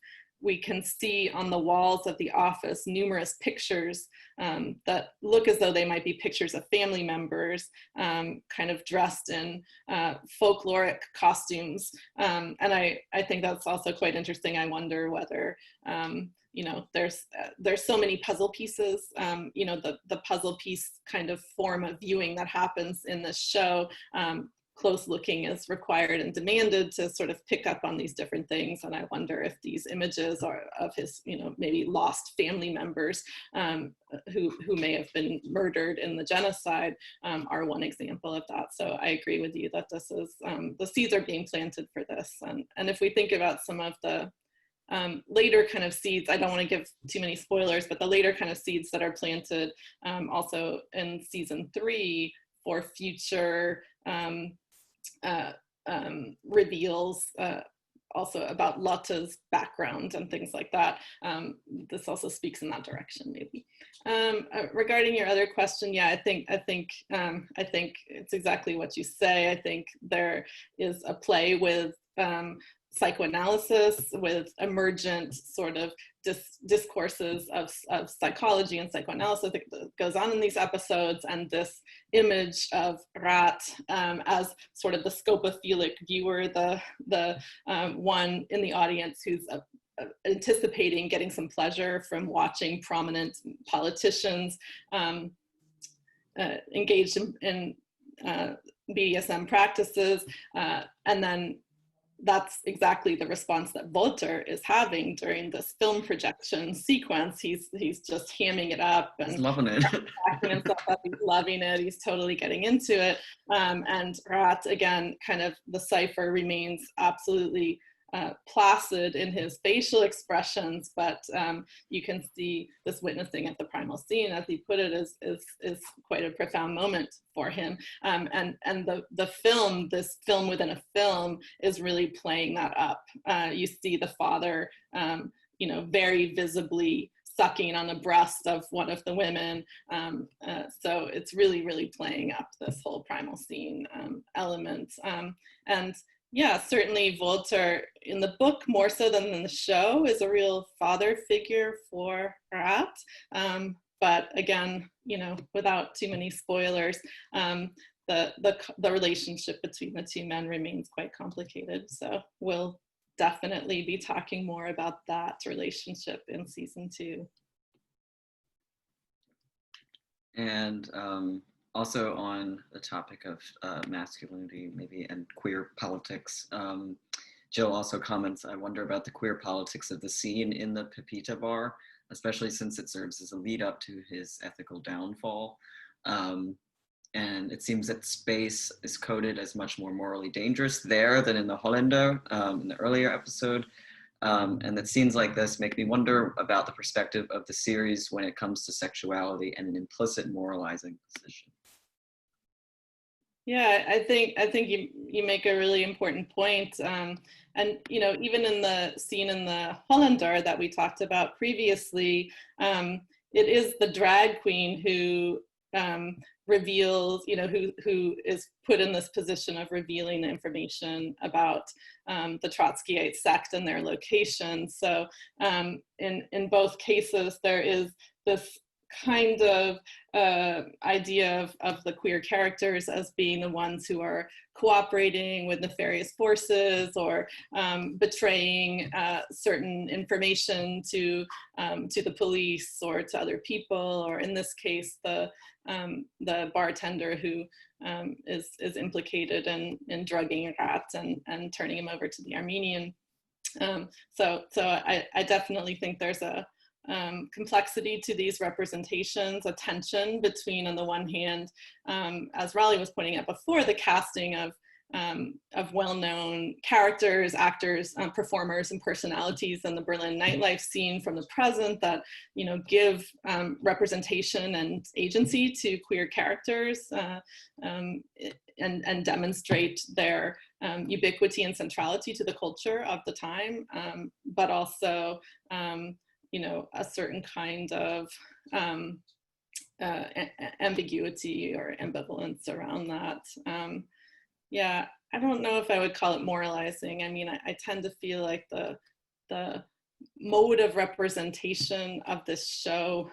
we can see on the walls of the office numerous pictures that look as though they might be pictures of family members, kind of dressed in folkloric costumes. And I think that's also quite interesting. I wonder whether you know, there's so many puzzle pieces, you know, the puzzle piece kind of form of viewing that happens in this show. Close looking is required and demanded to sort of pick up on these different things. And I wonder if these images are of his, you know, maybe lost family members who may have been murdered in the genocide are one example of that. So I agree with you that this is, the seeds are being planted for this. And if we think about some of the later kind of seeds, I don't want to give too many spoilers, but the later kind of seeds that are planted also in season 3 for future reveals, also about Lotte's background and things like that. This also speaks in that direction, maybe. Regarding your other question, yeah, I think it's exactly what you say. I think there is a play with psychoanalysis, with emergent sort of discourses of psychology and psychoanalysis that goes on in these episodes, and this image of Rat as sort of the scopophilic viewer, the one in the audience who's anticipating getting some pleasure from watching prominent politicians engaged in BDSM practices, and then that's exactly the response that Walter is having during this film projection sequence. He's just hamming it up and he's loving it. backing himself up. He's loving it. He's totally getting into it. And Rat, again, kind of the cipher remains absolutely placid in his facial expressions, but you can see this witnessing at the primal scene, as he put it, is quite a profound moment for him. And the film, this film within a film, is really playing that up. You see the father, you know, very visibly sucking on the breast of one of the women. So it's really playing up this whole primal scene element. And yeah, certainly Walter in the book, more so than in the show, is a real father figure for Rat. But again, you know, without too many spoilers, the relationship between the two men remains quite complicated. So we'll definitely be talking more about that relationship in season 2. And also on the topic of masculinity, maybe, and queer politics, Jill also comments, I wonder about the queer politics of the scene in the Pepita bar, especially since it serves as a lead up to his ethical downfall. And it seems that space is coded as much more morally dangerous there than in the Holländer in the earlier episode. And that scenes like this make me wonder about the perspective of the series when it comes to sexuality and an implicit moralizing position. Yeah, I think you make a really important point. And you know, even in the scene in the Holländer that we talked about previously, it is the drag queen who reveals, you know, who is put in this position of revealing the information about the Trotskyite sect and their location. So in both cases, there is this kind of idea of the queer characters as being the ones who are cooperating with nefarious forces or betraying certain information to the police or to other people, or in this case, the bartender who is implicated in drugging a rat and turning him over to the Armenian. So I definitely think there's a complexity to these representations, a tension between, on the one hand, as Raleigh was pointing out before, the casting of well-known characters, actors, performers, and personalities in the Berlin nightlife scene from the present that, you know, give representation and agency to queer characters and demonstrate their ubiquity and centrality to the culture of the time, but also you know, a certain kind of ambiguity or ambivalence around that. Yeah, I don't know if I would call it moralizing. I mean, I tend to feel like the mode of representation of this show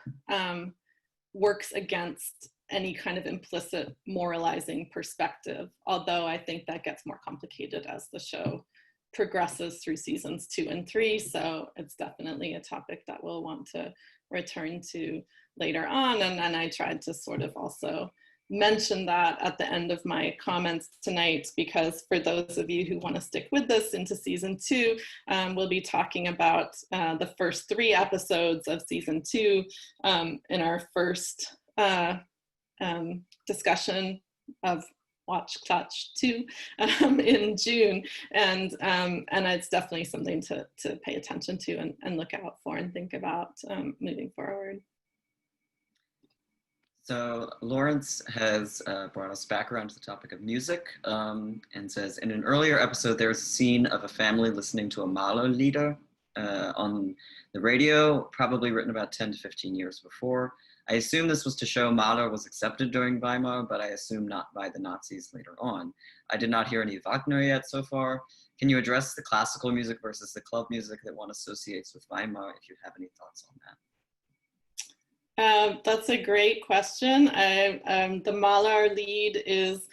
works against any kind of implicit moralizing perspective, although I think that gets more complicated as the show progresses through seasons 2 and 3. So it's definitely a topic that we'll want to return to later on. And I tried to sort of also mention that at the end of my comments tonight, because for those of you who want to stick with us into season 2, we'll be talking about the first 3 episodes of season 2 in our first discussion of Watch-Klatsch 2 in June, and it's definitely something to pay attention to and look out for and think about moving forward. So Lawrence has brought us back around to the topic of music and says, in an earlier episode, there was a scene of a family listening to a Mahler-Lieder on the radio, probably written about 10 to 15 years before. I assume this was to show Mahler was accepted during Weimar, but I assume not by the Nazis later on. I did not hear any Wagner yet so far. Can you address the classical music versus the club music that one associates with Weimar, if you have any thoughts on that? That's a great question. The Mahler-Lied is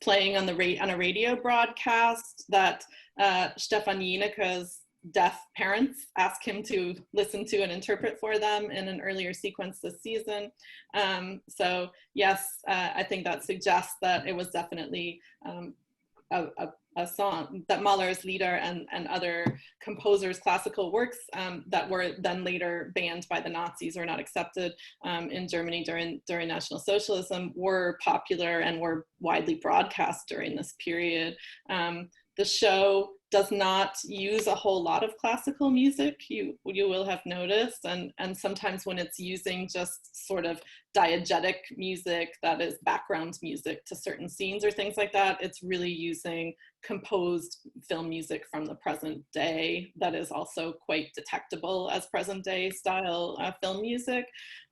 playing on a radio broadcast that Stefan Jeneke's deaf parents ask him to listen to and interpret for them in an earlier sequence this season. So yes, I think that suggests that it was definitely a song that Mahler's Lieder and other composers' classical works that were then later banned by the Nazis or not accepted in Germany during National Socialism were popular and were widely broadcast during this period. The show does not use a whole lot of classical music, you will have noticed, and sometimes when it's using just sort of diegetic music that is background music to certain scenes or things like that, it's really using composed film music from the present day that is also quite detectable as present day style film music.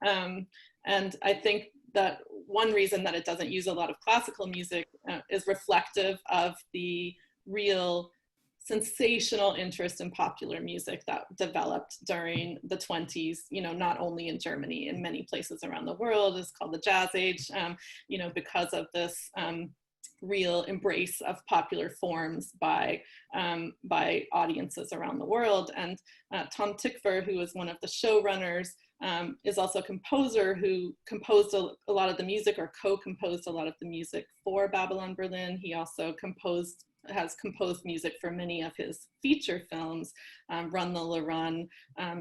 And I think that one reason that it doesn't use a lot of classical music is reflective of the real sensational interest in popular music that developed during the 20s, you know, not only in Germany, in many places around the world. It's called the Jazz Age, you know, because of this real embrace of popular forms by audiences around the world. And Tom Tykwer, who is one of the showrunners, is also a composer who composed a lot of the music, or co-composed a lot of the music for Babylon Berlin. He also has composed music for many of his feature films. Run the Run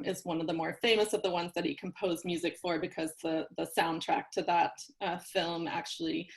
is one of the more famous of the ones that he composed music for, because the soundtrack to that film actually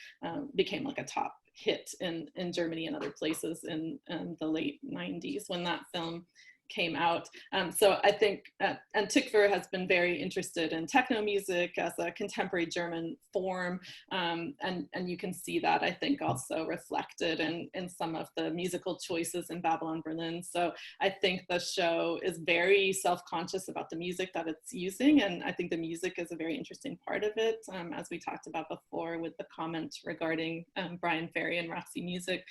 became like a top hit in Germany and other places in the late 90s when that film came out. So I think, and Tykwer has been very interested in techno music as a contemporary German form, and you can see that, I think, also reflected in some of the musical choices in Babylon Berlin. So I think the show is very self-conscious about the music that it's using, and I think the music is a very interesting part of it, as we talked about before with the comment regarding Brian Ferry and Roxy music.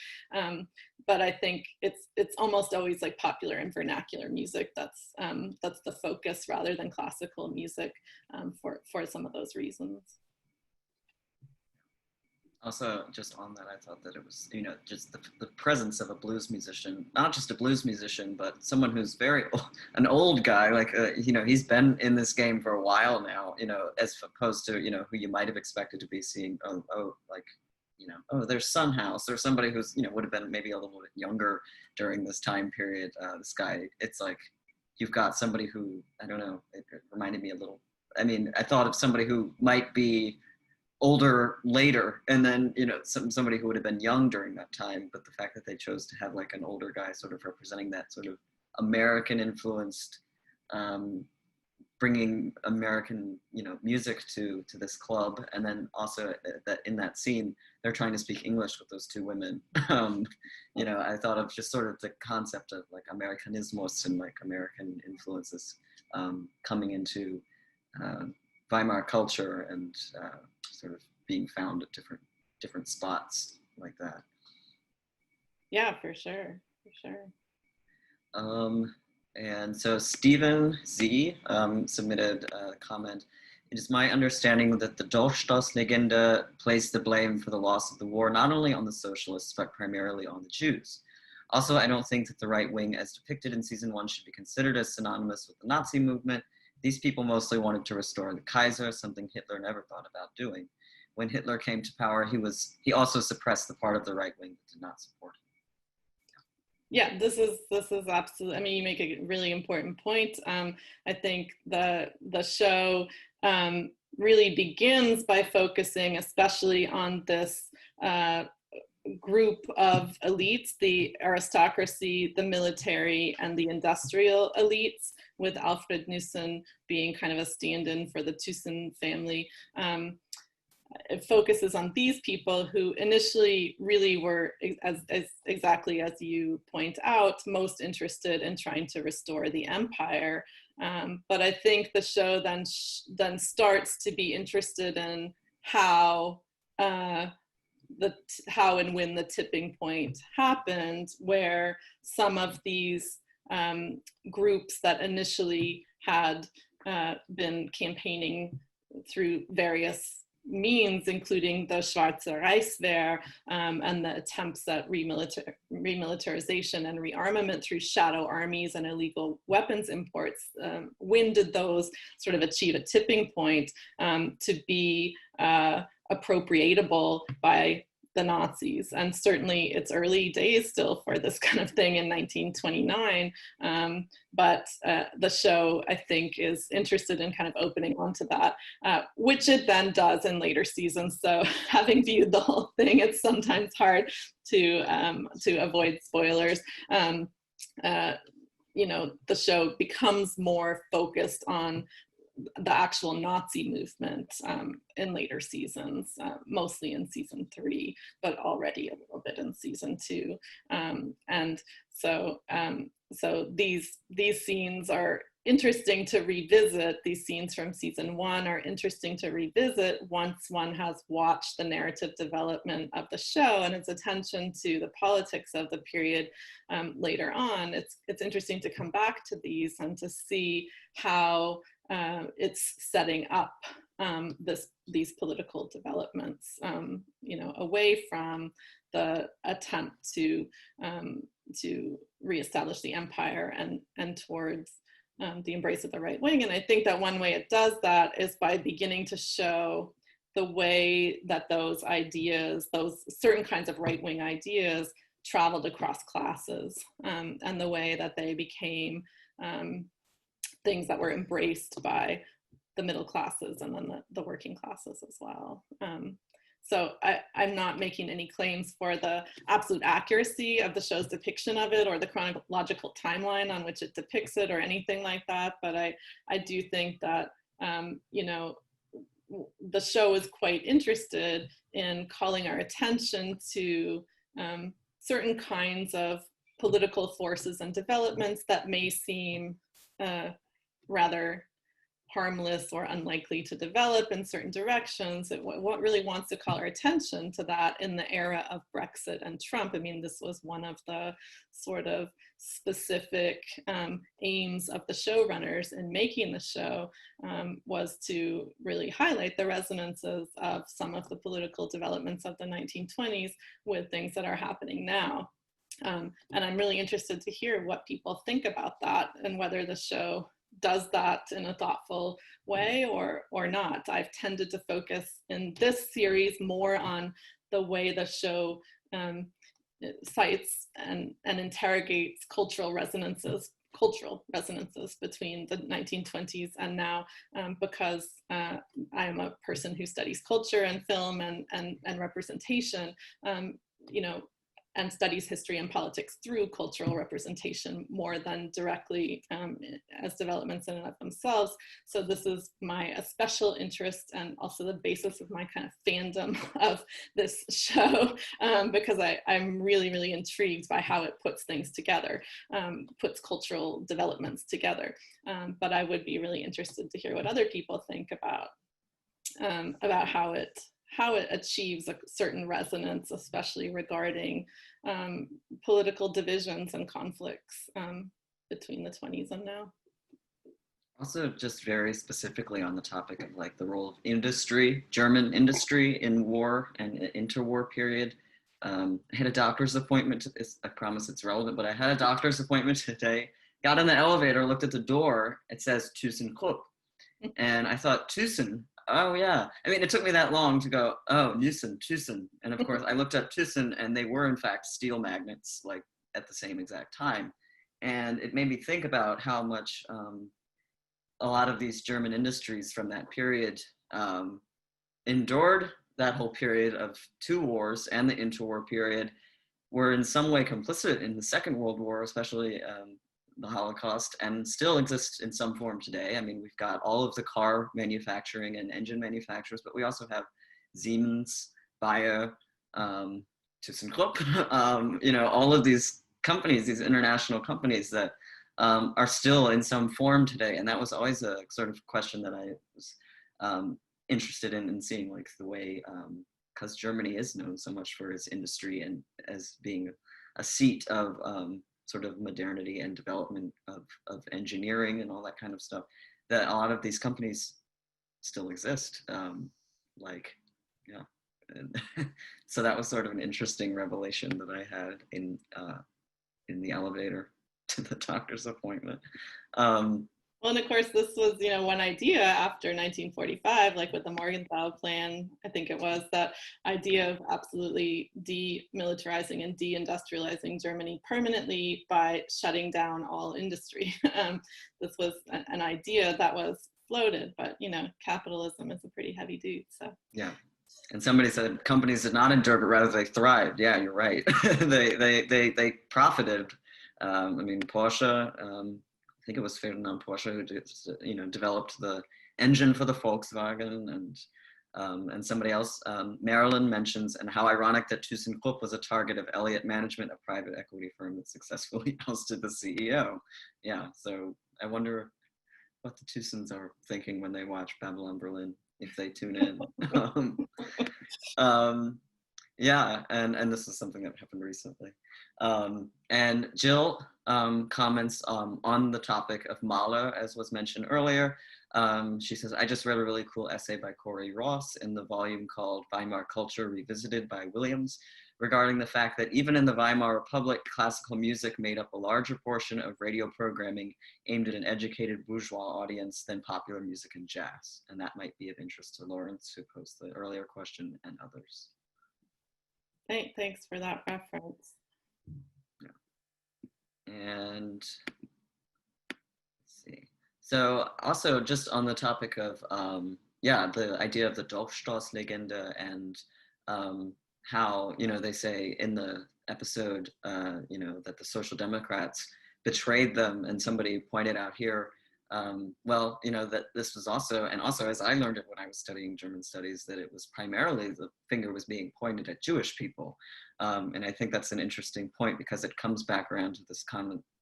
But I think it's almost always like popular and vernacular vernacular music that's the focus rather than classical music for some of those reasons. Also, just on that, I thought that it was, just the presence of a blues musician, not just a blues musician, but someone who's an old guy, like, he's been in this game for a while now, as opposed to, who you might have expected to be seeing, there's Son House, or somebody who's, would have been maybe a little bit younger during this time period. This guy, it's like, you've got somebody who, I don't know, it reminded me a little, I thought of somebody who might be older later, and then somebody who would have been young during that time, but the fact that they chose to have like an older guy sort of representing that sort of American influenced, bringing American music to this club, and then also that in that scene they're trying to speak English with those two women. I thought of just sort of the concept of like Americanismos and like American influences coming into Weimar culture and sort of being found at different spots like that. Yeah, for sure. And so Stephen Z submitted a comment. It is my understanding that the Dolchstoßlegende placed the blame for the loss of the war not only on the socialists, but primarily on the Jews. Also, I don't think that the right wing as depicted in season 1 should be considered as synonymous with the Nazi movement. These people mostly wanted to restore the Kaiser, something Hitler never thought about doing. When Hitler came to power, he also suppressed the part of the right wing that did not support him. Yeah, this is absolutely, you make a really important point. I think the show really begins by focusing especially on this group of elites, the aristocracy, the military, and the industrial elites, with Alfred Nussen being kind of a stand-in for the Thyssen family. It focuses on these people who initially really were, as exactly as you point out, most interested in trying to restore the empire. But I think the show then starts to be interested in how and when the tipping point happened, where some of these groups that initially had been campaigning through various means, including the Schwarze Reichswehr and the attempts at remilitarization and rearmament through shadow armies and illegal weapons imports, when did those sort of achieve a tipping point to be appropriatable by the Nazis? And certainly it's early days still for this kind of thing in 1929, but the show, I think, is interested in kind of opening onto that, which it then does in later seasons. So having viewed the whole thing, it's sometimes hard to avoid spoilers. The show becomes more focused on the actual Nazi movement in later seasons, mostly in season 3, but already a little bit in season 2. And so these scenes are interesting to revisit. These scenes from season 1 are interesting to revisit once one has watched the narrative development of the show and its attention to the politics of the period later on. It's interesting to come back to these and to see how it's setting up these political developments, away from the attempt to reestablish the empire and towards the embrace of the right wing. And I think that one way it does that is by beginning to show the way that those ideas, those certain kinds of right-wing ideas, traveled across classes, and the way that they became things that were embraced by the middle classes and then the working classes as well. So I'm not making any claims for the absolute accuracy of the show's depiction of it or the chronological timeline on which it depicts it or anything like that, but I do think that, the show is quite interested in calling our attention to certain kinds of political forces and developments that may seem rather harmless or unlikely to develop in certain directions. What really wants to call our attention to that in the era of Brexit and Trump? I mean, this was one of the sort of specific aims of the showrunners in making the show, was to really highlight the resonances of some of the political developments of the 1920s with things that are happening now. And I'm really interested to hear what people think about that and whether the show does that in a thoughtful way or not. I've tended to focus in this series more on the way the show cites and interrogates cultural resonances between the 1920s and now, because I am a person who studies culture and film and representation, you know, and studies history and politics through cultural representation more than directly as developments in and of themselves. So this is my special interest and also the basis of my kind of fandom of this show, because I'm really, really intrigued by how it puts things together, puts cultural developments together. But I would be really interested to hear what other people think about how it achieves a certain resonance, especially regarding political divisions and conflicts between the 20s and now. Also, just very specifically on the topic of like the role of industry, German industry in war and interwar period. I had a doctor's appointment. I promise it's relevant, but I had a doctor's appointment today. Got in the elevator, looked at the door. It says ThyssenKrupp, and I thought Thyssen. Oh yeah. I mean, it took me that long to go, oh, Thyssen. And of course I looked up Thyssen and they were in fact steel magnets, like at the same exact time. And it made me think about how much a lot of these German industries from that period endured that whole period of two wars and the interwar period, were in some way complicit in the Second World War, especially the Holocaust, and still exists in some form today. I mean, we've got all of the car manufacturing and engine manufacturers, but we also have Siemens, Baer, ThyssenKrupp, you know, all of these companies, these international companies that are still in some form today. And that was always a sort of question that I was interested in seeing, like the way, because Germany is known so much for its industry and as being a seat of sort of modernity and development of engineering and all that kind of stuff, that a lot of these companies still exist. And so that was sort of an interesting revelation that I had in the elevator to the doctor's appointment. Well, and of course, this was, you know, one idea after 1945, like with the Morgenthau Plan, I think it was, that idea of absolutely demilitarizing and deindustrializing Germany permanently by shutting down all industry. This was an idea that was floated, but, you know, capitalism is a pretty heavy dude, so. Yeah. And somebody said companies did not endure, but rather they thrived. Yeah, you're right. they profited. I mean, Porsche, I think it was Ferdinand Porsche who developed the engine for the Volkswagen, and somebody else, Marilyn mentions, and how ironic that ThyssenKrupp was a target of Elliott Management, a private equity firm that successfully ousted the CEO. Yeah, so I wonder what the Thyssens are thinking when they watch Babylon Berlin, if they tune in. Yeah, and this is something that happened recently. And Jill comments on the topic of Mahler, as was mentioned earlier. She says, I just read a really cool essay by Corey Ross in the volume called Weimar Culture Revisited by Williams, regarding the fact that even in the Weimar Republic, classical music made up a larger portion of radio programming aimed at an educated bourgeois audience than popular music and jazz. And that might be of interest to Lawrence, who posed the earlier question, and others. Thanks for that reference. Yeah. And let's see. So also just on the topic of, the idea of the Dorfstraßlegende and how, they say in the episode, that the Social Democrats betrayed them, and somebody pointed out here, that this was also as I learned it when I was studying German studies, that it was primarily the finger was being pointed at Jewish people. And I think that's an interesting point, because it comes back around to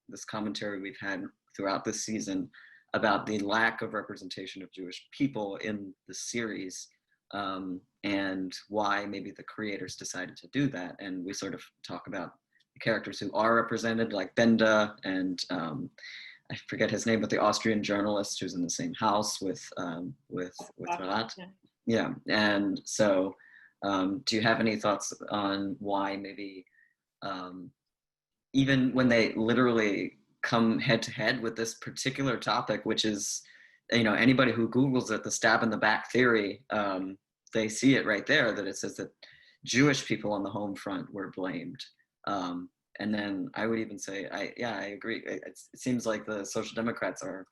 this commentary we've had throughout this season about the lack of representation of Jewish people in the series, and why maybe the creators decided to do that. And we sort of talk about the characters who are represented, like Benda and I forget his name, but the Austrian journalist who's in the same house with Ralat. Yeah, and so do you have any thoughts on why maybe even when they literally come head to head with this particular topic, which is, you know, anybody who Googles it, the stab in the back theory, they see it right there, that it says that Jewish people on the home front were blamed. And then I would even say, I agree. It seems like the Social Democrats are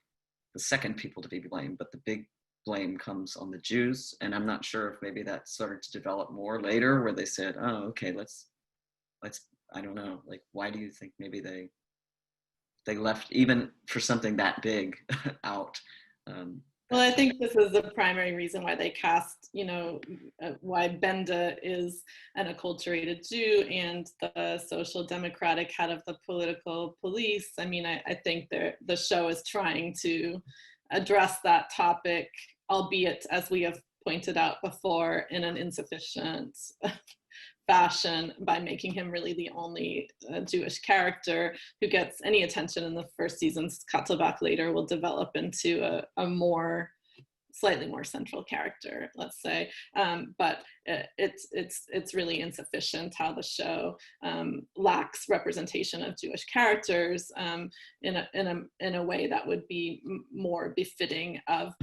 the second people to be blamed, but the big blame comes on the Jews. And I'm not sure if maybe that started to develop more later, where they said, oh, okay, let's, I don't know, like, why do you think maybe they left, even for something that big, out? Well, I think this is the primary reason why they cast, you know, why Benda is an acculturated Jew and the social democratic head of the political police. I mean, I think the show is trying to address that topic, albeit, as we have pointed out before, in an insufficient fashion, by making him really the only Jewish character who gets any attention in the first season. Katzelbach later will develop into a slightly more central character, let's say, but it's really insufficient how the show lacks representation of Jewish characters in a way that would be more befitting of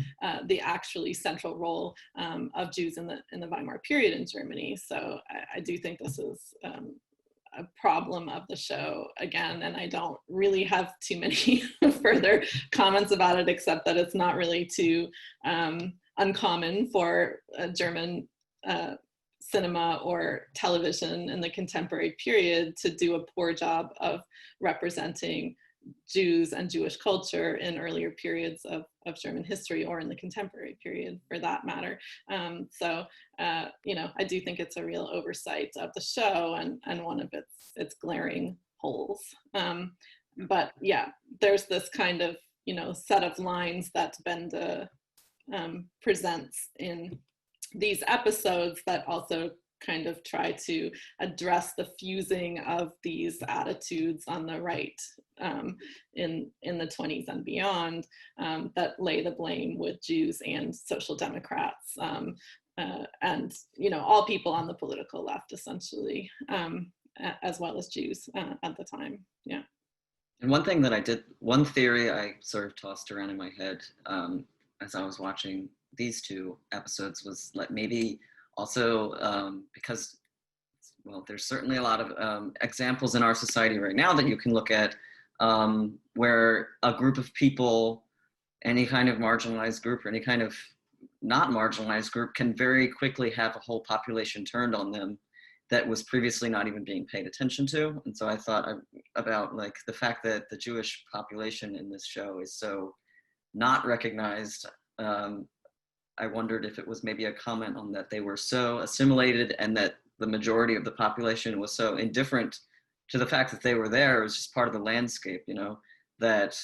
the actually central role of Jews in the Weimar period in Germany. So I do think this is a problem of the show again, and I don't really have too many further comments about it, except that it's not really too uncommon for German cinema or television in the contemporary period to do a poor job of representing Jews and Jewish culture in earlier periods of German history, or in the contemporary period for that matter. You know, I do think it's a real oversight of the show and one of its glaring holes. But yeah, there's this kind of, you know, set of lines that Benda presents in these episodes that also kind of try to address the fusing of these attitudes on the right in the 20s and beyond, that lay the blame with Jews and social democrats, and, you know, all people on the political left, essentially, as well as Jews at the time. Yeah. And one theory I sort of tossed around in my head as I was watching these two episodes was like, maybe also because, well, there's certainly a lot of examples in our society right now that you can look at where a group of people, any kind of marginalized group or any kind of not marginalized group, can very quickly have a whole population turned on them that was previously not even being paid attention to. And so I thought about like the fact that the Jewish population in this show is so not recognized. I wondered if it was maybe a comment on that they were so assimilated and that the majority of the population was so indifferent to the fact that they were there. It was just part of the landscape, you know, that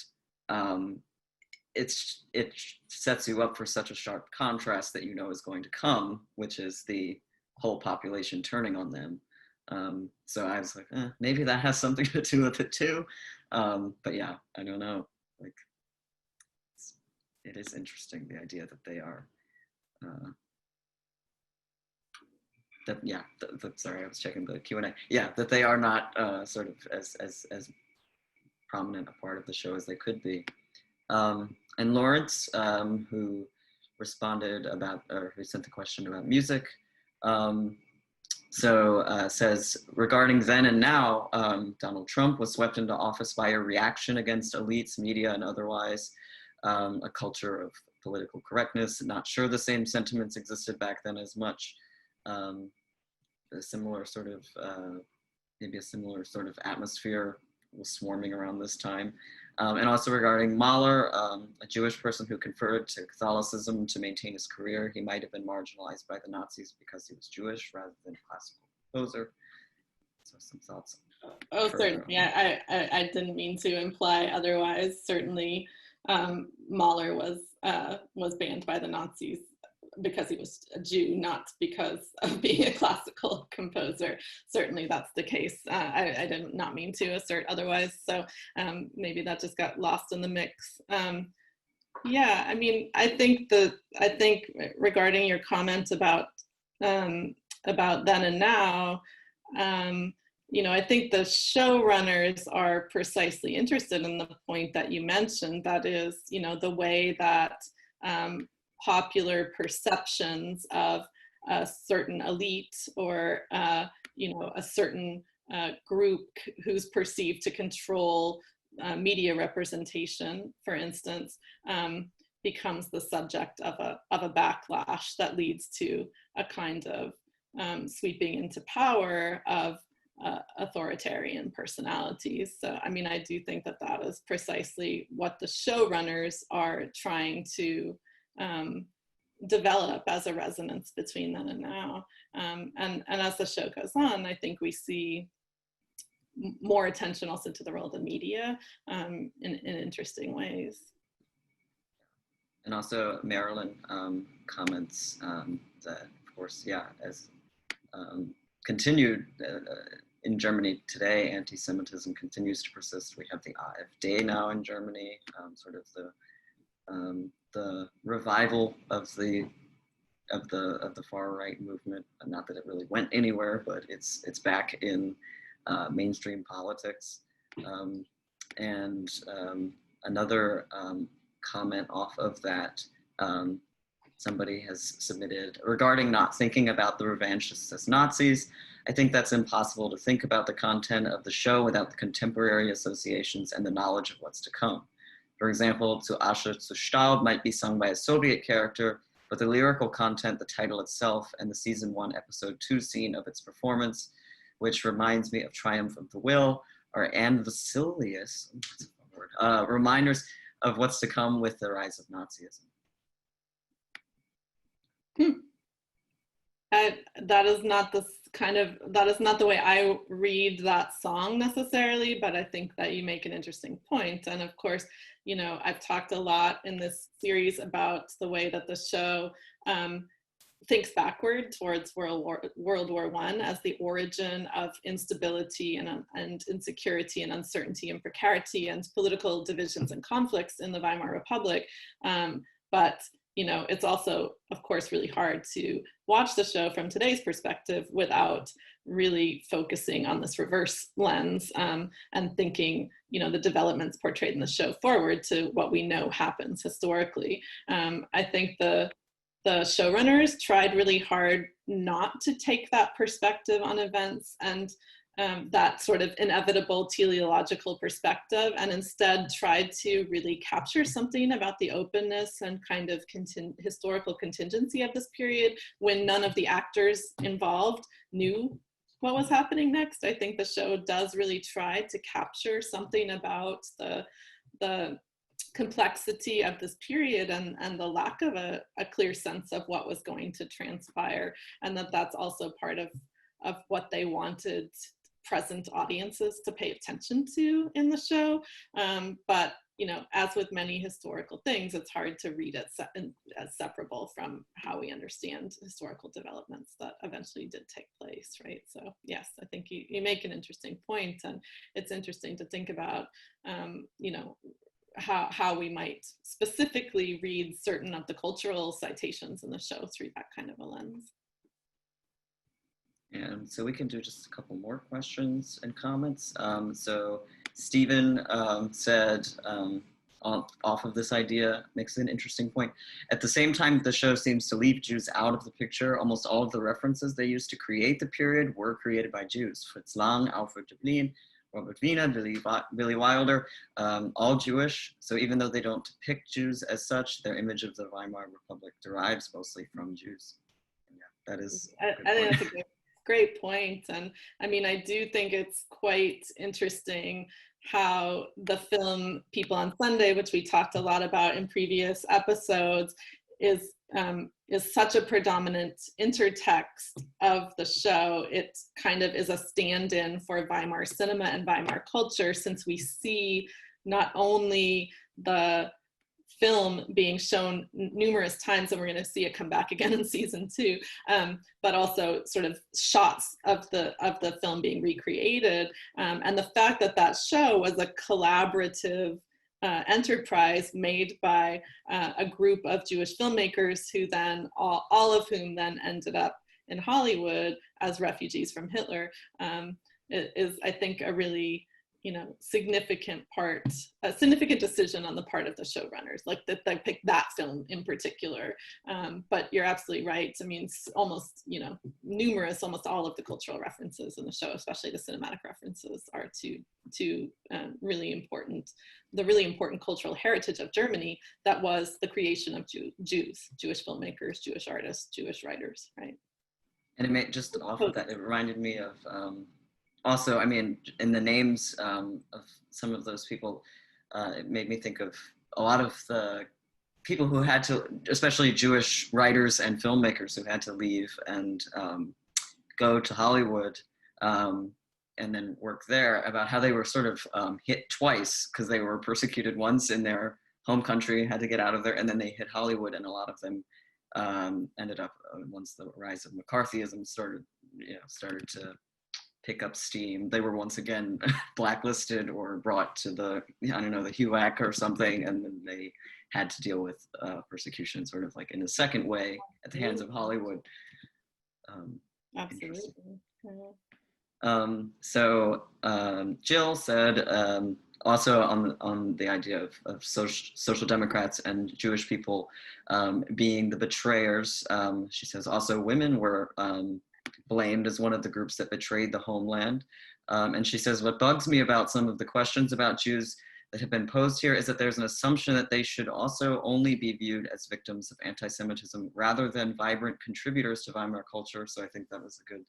it sets you up for such a sharp contrast that you know is going to come, which is the whole population turning on them. So I was like, maybe that has something to do with it too. But yeah, I don't know. Like, it is interesting, the idea that they are sorry, I was checking the Q&A. Yeah, that they are not sort of as prominent a part of the show as they could be. And Lawrence, who responded who sent the question about music, says, regarding then and now, Donald Trump was swept into office by a reaction against elites, media, and otherwise, a culture of political correctness. Not sure the same sentiments existed back then as much. A similar sort of, maybe a similar sort of atmosphere was swarming around this time. And also regarding Mahler, a Jewish person who converted to Catholicism to maintain his career, he might have been marginalized by the Nazis because he was Jewish rather than a classical composer. So some thoughts. Oh, certainly. Yeah, I didn't mean to imply otherwise. Certainly, Mahler was banned by the Nazis because he was a Jew, not because of being a classical composer. Certainly that's the case. I did not mean to assert otherwise, so maybe that just got lost in the mix. Yeah, I mean, I think regarding your comment about then and now, you know, I think the showrunners are precisely interested in the point that you mentioned, that is, you know, the way that popular perceptions of a certain elite or, you know, a certain group who's perceived to control media representation, for instance, becomes the subject of a backlash that leads to a kind of sweeping into power of authoritarian personalities. So, I mean, I do think that that is precisely what the showrunners are trying to develop as a resonance between then and now. And as the show goes on, I think we see more attention also to the role of the media in interesting ways. And also Marilyn comments that, of course, yeah, as continued in Germany today, anti-Semitism continues to persist. We have the AfD now in Germany, sort of the revival of the far right movement. Not that it really went anywhere, but it's back in mainstream politics. And another comment off of that, somebody has submitted regarding not thinking about the revanchists as Nazis. I think that's impossible to think about the content of the show without the contemporary associations and the knowledge of what's to come. For example, Zu Asche, zu Staub might be sung by a Soviet character, but the lyrical content, the title itself, and the season 1, episode 2 scene of its performance, which reminds me of Triumph of the Will, or and Vasilius, reminders of what's to come with the rise of Nazism. That is not the way I read that song necessarily, but I think that you make an interesting point. And of course, you know, I've talked a lot in this series about the way that the show thinks backward towards World War I as the origin of instability and insecurity and uncertainty and precarity and political divisions and conflicts in the Weimar Republic. But you know, it's also, of course, really hard to watch the show from today's perspective without really focusing on this reverse lens and thinking, you know, the developments portrayed in the show forward to what we know happens historically. I think the showrunners tried really hard not to take that perspective on events and that sort of inevitable teleological perspective, and instead tried to really capture something about the openness and kind of historical contingency of this period when none of the actors involved knew what was happening next. I think the show does really try to capture something about the complexity of this period and the lack of a clear sense of what was going to transpire, and that's also part of what they wanted present audiences to pay attention to in the show. But, you know, as with many historical things, it's hard to read it as separable from how we understand historical developments that eventually did take place, right? So yes, I think you make an interesting point, and it's interesting to think about, you know, how we might specifically read certain of the cultural citations in the show through that kind of a lens. And so we can do just a couple more questions and comments. So Stephen said, off of this idea, makes an interesting point. At the same time, the show seems to leave Jews out of the picture. Almost all of the references they used to create the period were created by Jews. Fritz Lang, Alfred Döblin, Robert Wiener, Billy Wilder, all Jewish. So even though they don't depict Jews as such, their image of the Weimar Republic derives mostly from Jews. And yeah, that is I think that's a great point. And I mean, I do think it's quite interesting how the film People on Sunday, which we talked a lot about in previous episodes, is such a predominant intertext of the show. It kind of is a stand-in for Weimar cinema and Weimar culture, since we see not only the film being shown numerous times, and we're going to see it come back again in season 2, but also sort of shots of the film being recreated, and the fact that that show was a collaborative enterprise made by a group of Jewish filmmakers who then, all of whom then ended up in Hollywood as refugees from Hitler, is, I think, a really, significant decision on the part of the showrunners, like that they picked that film in particular. But you're absolutely right. I mean, almost, numerous, almost all of the cultural references in the show, especially the cinematic references, are to really important, the really important cultural heritage of Germany that was the creation of Jews, Jewish filmmakers, Jewish artists, Jewish writers, right? And it made, just off of that, it reminded me of, also, I mean, in the names of some of those people, it made me think of a lot of the people who had to, especially Jewish writers and filmmakers who had to leave and go to Hollywood and then work there, about how they were sort of hit twice, because they were persecuted once in their home country, had to get out of there, and then they hit Hollywood, and a lot of them ended up, once the rise of McCarthyism started to pick up steam, they were once again blacklisted or brought to the, I don't know, the HUAC or something, and then they had to deal with persecution sort of like in a second way at the hands of Hollywood. Absolutely. So Jill said, also on the idea of social democrats and Jewish people being the betrayers, she says also women were blamed as one of the groups that betrayed the homeland. And she says, what bugs me about some of the questions about Jews that have been posed here is that there's an assumption that they should also only be viewed as victims of anti-Semitism rather than vibrant contributors to Weimar culture. So I think that was a good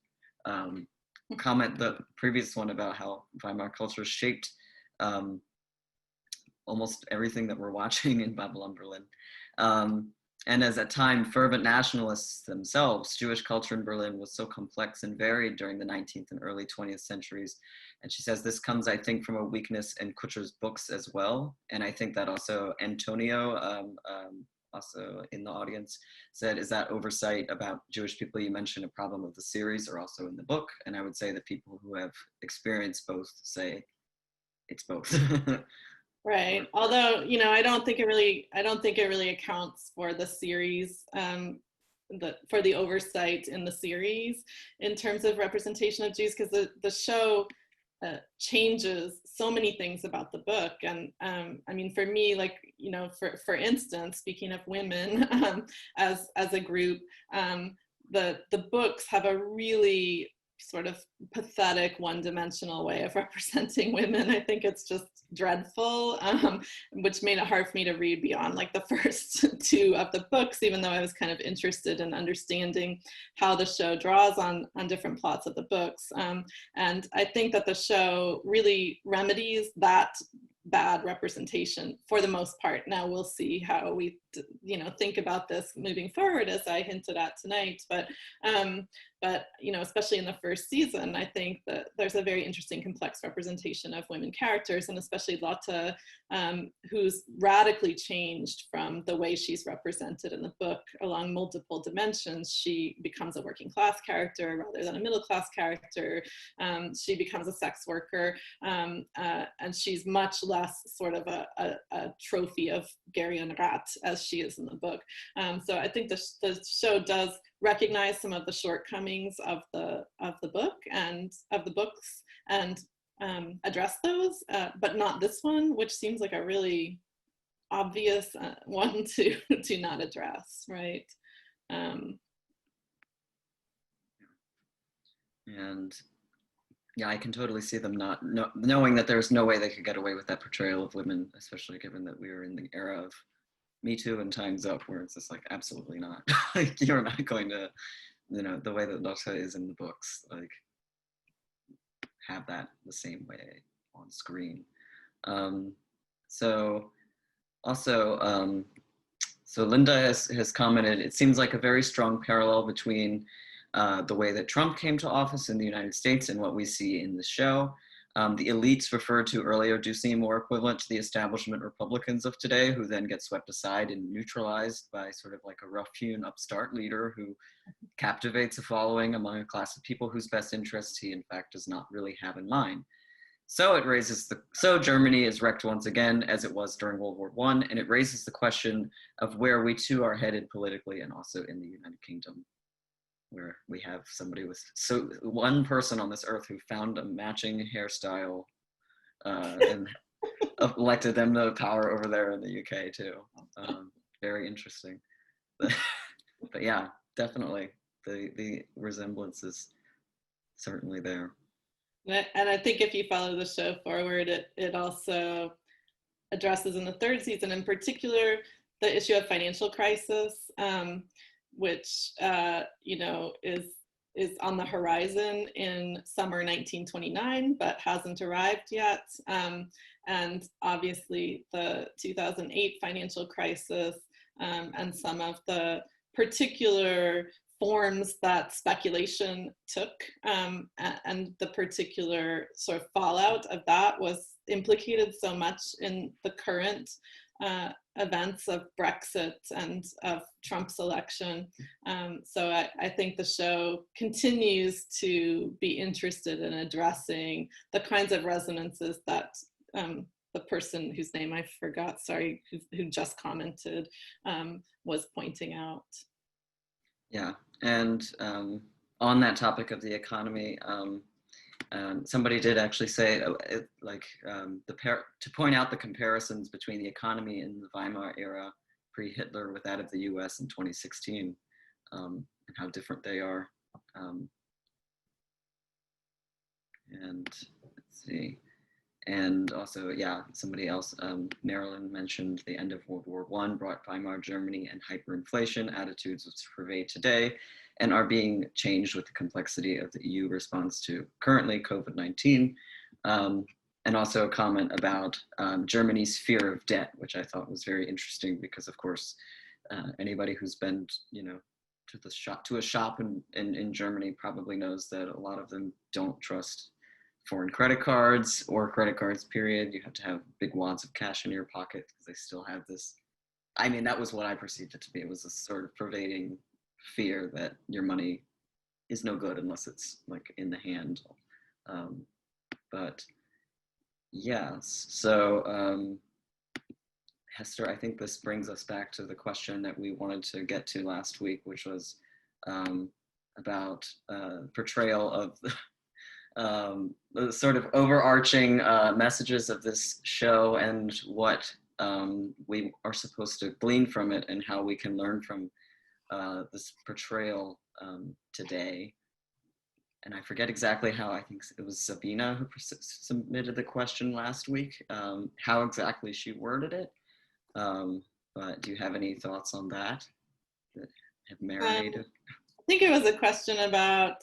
comment, the previous one, about how Weimar culture shaped almost everything that we're watching in Babylon Berlin. And as at time fervent nationalists themselves, Jewish culture in Berlin was so complex and varied during the 19th and early 20th centuries. And she says this comes, I think, from a weakness in Kutcher's books as well. And I think that also Antonio, also in the audience, said, is that oversight about Jewish people you mentioned a problem of the series or also in the book? And I would say that people who have experienced both say it's both. Right. Although, I don't think it really accounts for the series, for the oversight in the series in terms of representation of Jews, because the show changes so many things about the book. And I mean, for me, like, for instance, speaking of women as a group, the books have a really sort of pathetic, one-dimensional way of representing women. I think it's just dreadful, which made it hard for me to read beyond like the first 2 of the books, even though I was kind of interested in understanding how the show draws on different plots of the books. And I think that the show really remedies that bad representation for the most part. Now we'll see how we think about this moving forward, as I hinted at tonight, but especially in the first season, I think that there's a very interesting complex representation of women characters, and especially Lotte, who's radically changed from the way she's represented in the book along multiple dimensions. She becomes a working class character rather than a middle class character. She becomes a sex worker, and she's much less sort of a trophy of Gerion Rat as she is in the book. So I think the show does recognize some of the shortcomings of the book and of the books and address those, but not this one, which seems like a really obvious one to not address, right? And yeah, I can totally see them not knowing that there's no way they could get away with that portrayal of women, especially given that we were in the era of Me Too and Time's Up, where it's just like, absolutely not. Like, you're not going to, the way that Lotte is in the books, like, have that the same way on screen. So Linda has commented, it seems like a very strong parallel between the way that Trump came to office in the United States and what we see in the show. The elites referred to earlier do seem more equivalent to the establishment Republicans of today, who then get swept aside and neutralized by sort of like a rough-hewn upstart leader who captivates a following among a class of people whose best interests he in fact does not really have in mind. So Germany is wrecked once again, as it was during World War I, and it raises the question of where we too are headed politically, and also in the United Kingdom, where we have somebody with one person on this earth who found a matching hairstyle and elected them to power over there in the UK too. Very interesting. But yeah, definitely the resemblance is certainly there. And I think if you follow the show forward, it also addresses in the third season in particular the issue of financial crisis, which is on the horizon in summer 1929, but hasn't arrived yet. And obviously the 2008 financial crisis and some of the particular forms that speculation took, and the particular sort of fallout of that was implicated so much in the current events of Brexit and of Trump's election. So I think the show continues to be interested in addressing the kinds of resonances that the person whose name I forgot, sorry, who just commented, was pointing out. Yeah, and on that topic of the economy, somebody did actually say, to point out the comparisons between the economy in the Weimar era, pre-Hitler, with that of the US in 2016, and how different they are. And let's see. And also, yeah, somebody else, Marilyn mentioned the end of World War I brought Weimar Germany and hyperinflation, attitudes which pervade today and are being changed with the complexity of the EU response to currently COVID-19. And also a comment about Germany's fear of debt, which I thought was very interesting because, of course, anybody who's been, to a shop in Germany probably knows that a lot of them don't trust foreign credit cards or credit cards, period. You have to have big wads of cash in your pocket because they still have this. I mean, that was what I perceived it to be. It was a sort of pervading fear that your money is no good unless it's like in the hand. But yes, so Hester, I think this brings us back to the question that we wanted to get to last week, which was about portrayal of the sort of overarching messages of this show and what we are supposed to glean from it and how we can learn from this portrayal today. And I forget exactly how, I think it was Sabina who submitted the question last week, how exactly she worded it. But do you have any thoughts on that have marinated? I think it was a question about,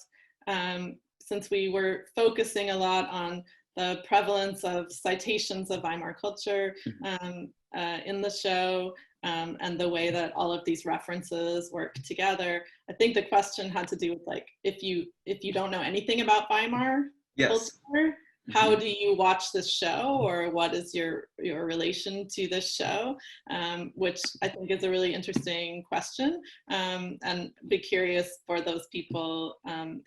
since we were focusing a lot on the prevalence of citations of Weimar culture in the show, and the way that all of these references work together. I think the question had to do with, like, if you don't know anything about Weimar culture, how do you watch this show, or what is your relation to this show, which I think is a really interesting question, and be curious for those people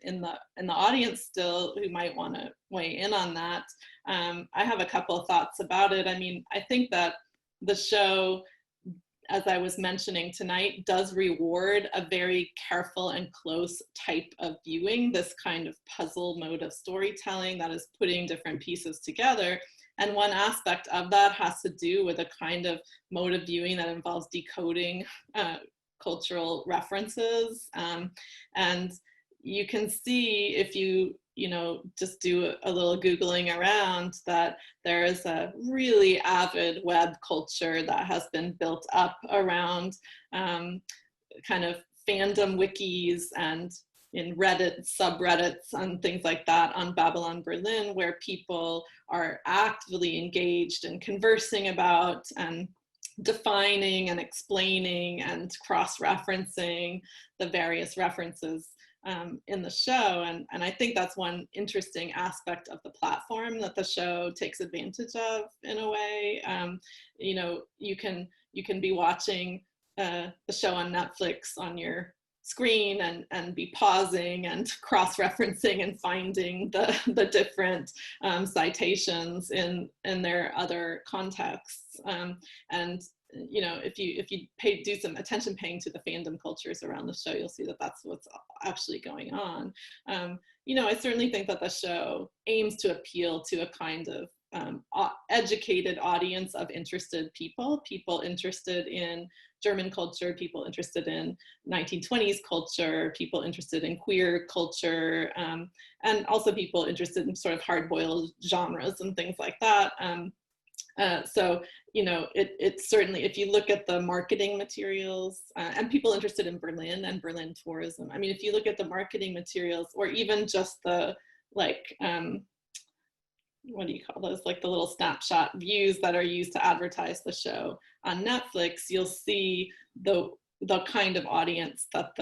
in the audience still who might want to weigh in on that. I have a couple of thoughts about it. I mean, I think that the show, as I was mentioning tonight, does reward a very careful and close type of viewing, this kind of puzzle mode of storytelling that is putting different pieces together. And one aspect of that has to do with a kind of mode of viewing that involves decoding cultural references. And you can see, if you just do a little Googling around, that there is a really avid web culture that has been built up around kind of fandom wikis and in Reddit subreddits and things like that on Babylon Berlin, where people are actively engaged in conversing about and defining and explaining and cross-referencing the various references in the show. And I think that's one interesting aspect of the platform that the show takes advantage of in a way. You know, you can be watching the show on Netflix on your screen and be pausing and cross-referencing and finding the different citations in their other contexts. And you know, if you do some attention paying to the fandom cultures around the show, you'll see that that's what's actually going on. You know, I certainly think that the show aims to appeal to a kind of educated audience of interested people interested in German culture, people interested in 1920s culture, people interested in queer culture, and also people interested in sort of hard-boiled genres and things like that. So, you know, it's certainly, if you look at the marketing materials and people interested in Berlin and Berlin tourism, I mean, if you look at the marketing materials or even just the, like, what do you call those, like the little snapshot views that are used to advertise the show on Netflix, you'll see the kind of audience that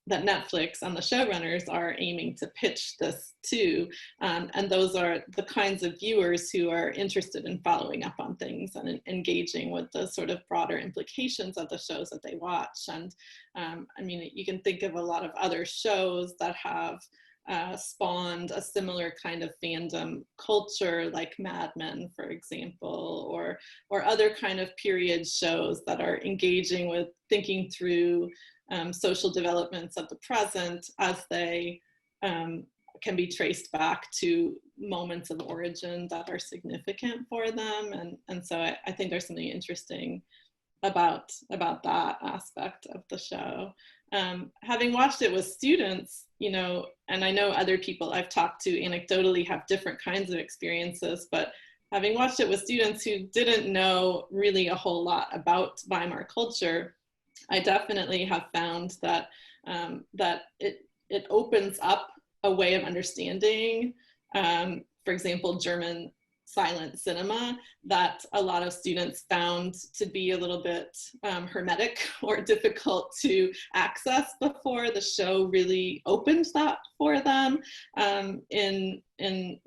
Netflix and the showrunners are aiming to pitch this to. And those are the kinds of viewers who are interested in following up on things and engaging with the sort of broader implications of the shows that they watch. And I mean, you can think of a lot of other shows that have spawned a similar kind of fandom culture, like Mad Men, for example, or other kind of period shows that are engaging with thinking through social developments of the present as they can be traced back to moments of origin that are significant for them. And so I think there's something interesting about that aspect of the show. Having watched it with students, you know, and I know other people I've talked to anecdotally have different kinds of experiences, but having watched it with students who didn't know really a whole lot about Weimar culture, I definitely have found that that it opens up a way of understanding, for example, German silent cinema, that a lot of students found to be a little bit hermetic or difficult to access before the show really opened that for them in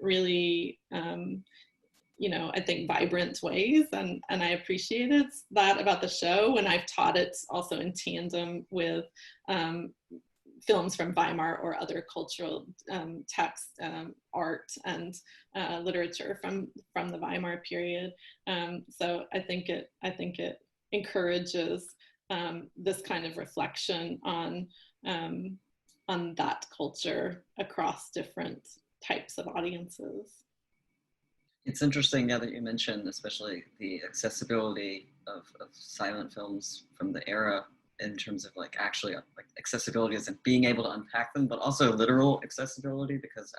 really you know, I think vibrant ways, and I appreciated that about the show when I've taught it also in tandem with films from Weimar or other cultural text, art, and literature from the Weimar period. So I think it encourages this kind of reflection on that culture across different types of audiences. It's interesting now that you mentioned, especially the accessibility of silent films from the era, in terms of like actually like accessibility as in being able to unpack them, but also literal accessibility, because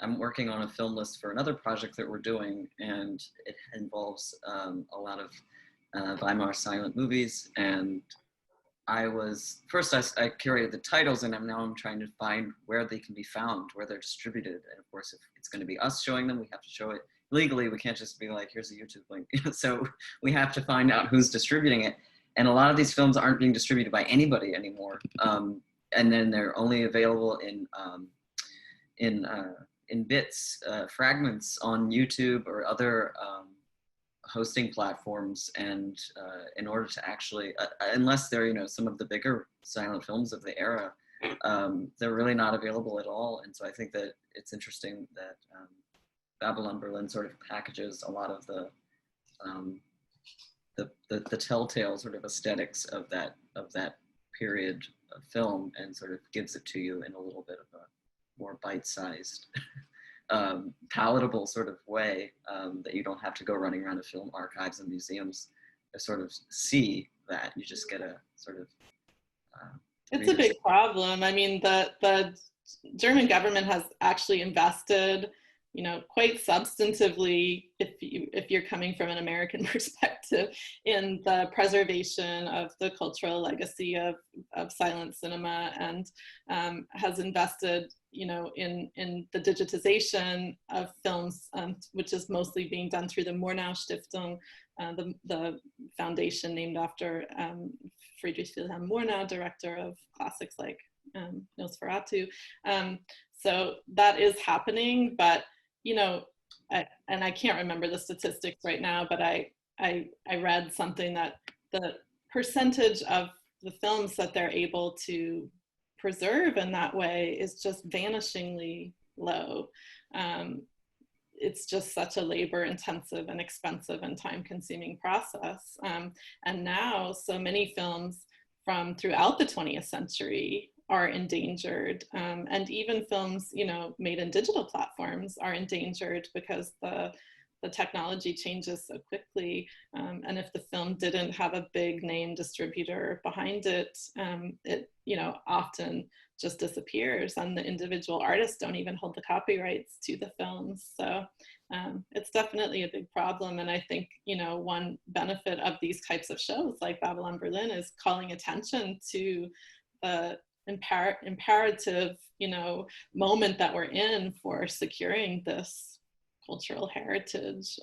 I'm working on a film list for another project that we're doing, and it involves a lot of Weimar silent movies. And I curated the titles, and I'm trying to find where they can be found, where they're distributed. And of course, if it's going to be us showing them, we have to show it legally. We can't just be like, here's a YouTube link. So we have to find out who's distributing it. And a lot of these films aren't being distributed by anybody anymore. And then they're only available in bits, fragments on YouTube or other hosting platforms. And in order to actually, unless they're, you know, some of the bigger silent films of the era, they're really not available at all. And so I think that it's interesting that Babylon Berlin sort of packages a lot of the telltale sort of aesthetics of that period of film, and sort of gives it to you in a little bit of a more bite-sized, palatable sort of way, that you don't have to go running around to film archives and museums to sort of see that. You just get a sort of it's a big problem. I mean, the German government has actually invested, you know, quite substantively, if you're coming from an American perspective, in the preservation of the cultural legacy of silent cinema, and has invested, you know, in the digitization of films, which is mostly being done through the Murnau Stiftung, the foundation named after Friedrich Wilhelm Murnau, director of classics like Nosferatu. So that is happening, but, you know, and I can't remember the statistics right now, but I read something that the percentage of the films that they're able to preserve in that way is just vanishingly low. It's just such a labor intensive and expensive and time consuming process. And now so many films from throughout the 20th century are endangered. And even films, you know, made in digital platforms are endangered because the technology changes so quickly. And if the film didn't have a big name distributor behind it, it, you know, often just disappears, and the individual artists don't even hold the copyrights to the films. So it's definitely a big problem. And I think, you know, one benefit of these types of shows like Babylon Berlin is calling attention to the imperative, you know, moment that we're in for securing this cultural heritage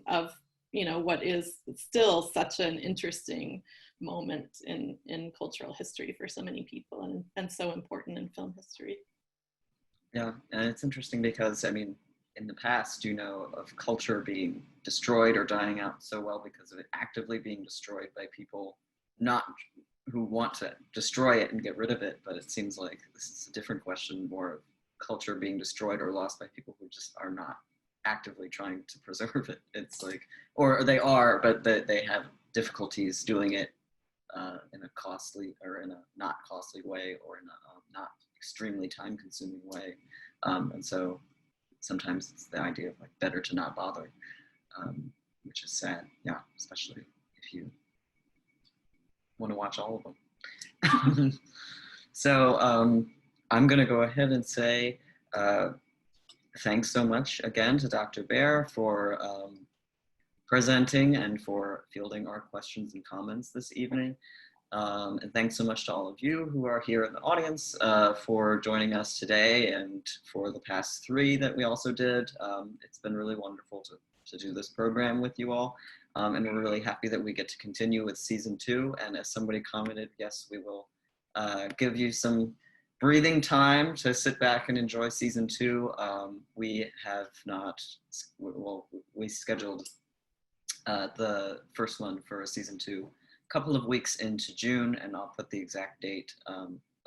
of, you know, what is still such an interesting moment in cultural history for so many people, and so important in film history. Yeah, and it's interesting because, I mean, in the past, you know, of culture being destroyed or dying out so well because of it actively being destroyed by people not who want to destroy it and get rid of it, but it seems like this is a different question, more of culture being destroyed or lost by people who just are not actively trying to preserve it. It's like, or they are, but they have difficulties doing it in a costly or in a not costly way, or in a not extremely time consuming way. And so sometimes it's the idea of like better to not bother, which is sad. Yeah, especially if you want to watch all of them. So I'm going to go ahead and say thanks so much again to Dr. Baer for presenting and for fielding our questions and comments this evening. And thanks so much to all of you who are here in the audience for joining us today, and for the past 3 that we also did. It's been really wonderful to do this program with you all. And we're really happy that we get to continue with season 2. And as somebody commented, yes, we will give you some breathing time to sit back and enjoy season 2. We have not, well, we scheduled the first one for season 2 a couple of weeks into June, and I'll put the exact date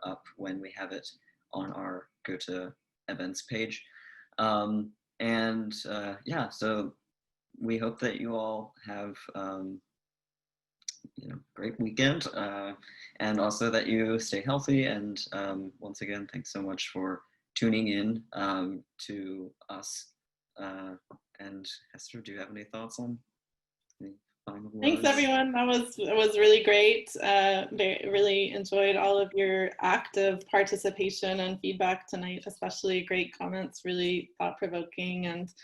up when we have it on our Goethe events page. Yeah, so we hope that you all have you know, great weekend, and also that you stay healthy. And once again, thanks so much for tuning in to us. And Hester, do you have any thoughts on any final words? Thanks, everyone. That was really great. Really enjoyed all of your active participation and feedback tonight, especially great comments, really thought-provoking and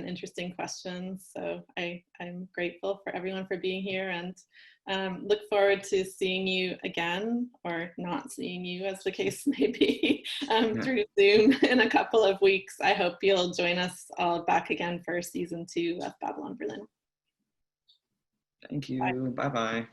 interesting questions. So I'm grateful for everyone for being here, and look forward to seeing you again, or not seeing you as the case may be, through Zoom in a couple of weeks. I hope you'll join us all back again for season 2 of Babylon Berlin. Thank you. Bye-bye.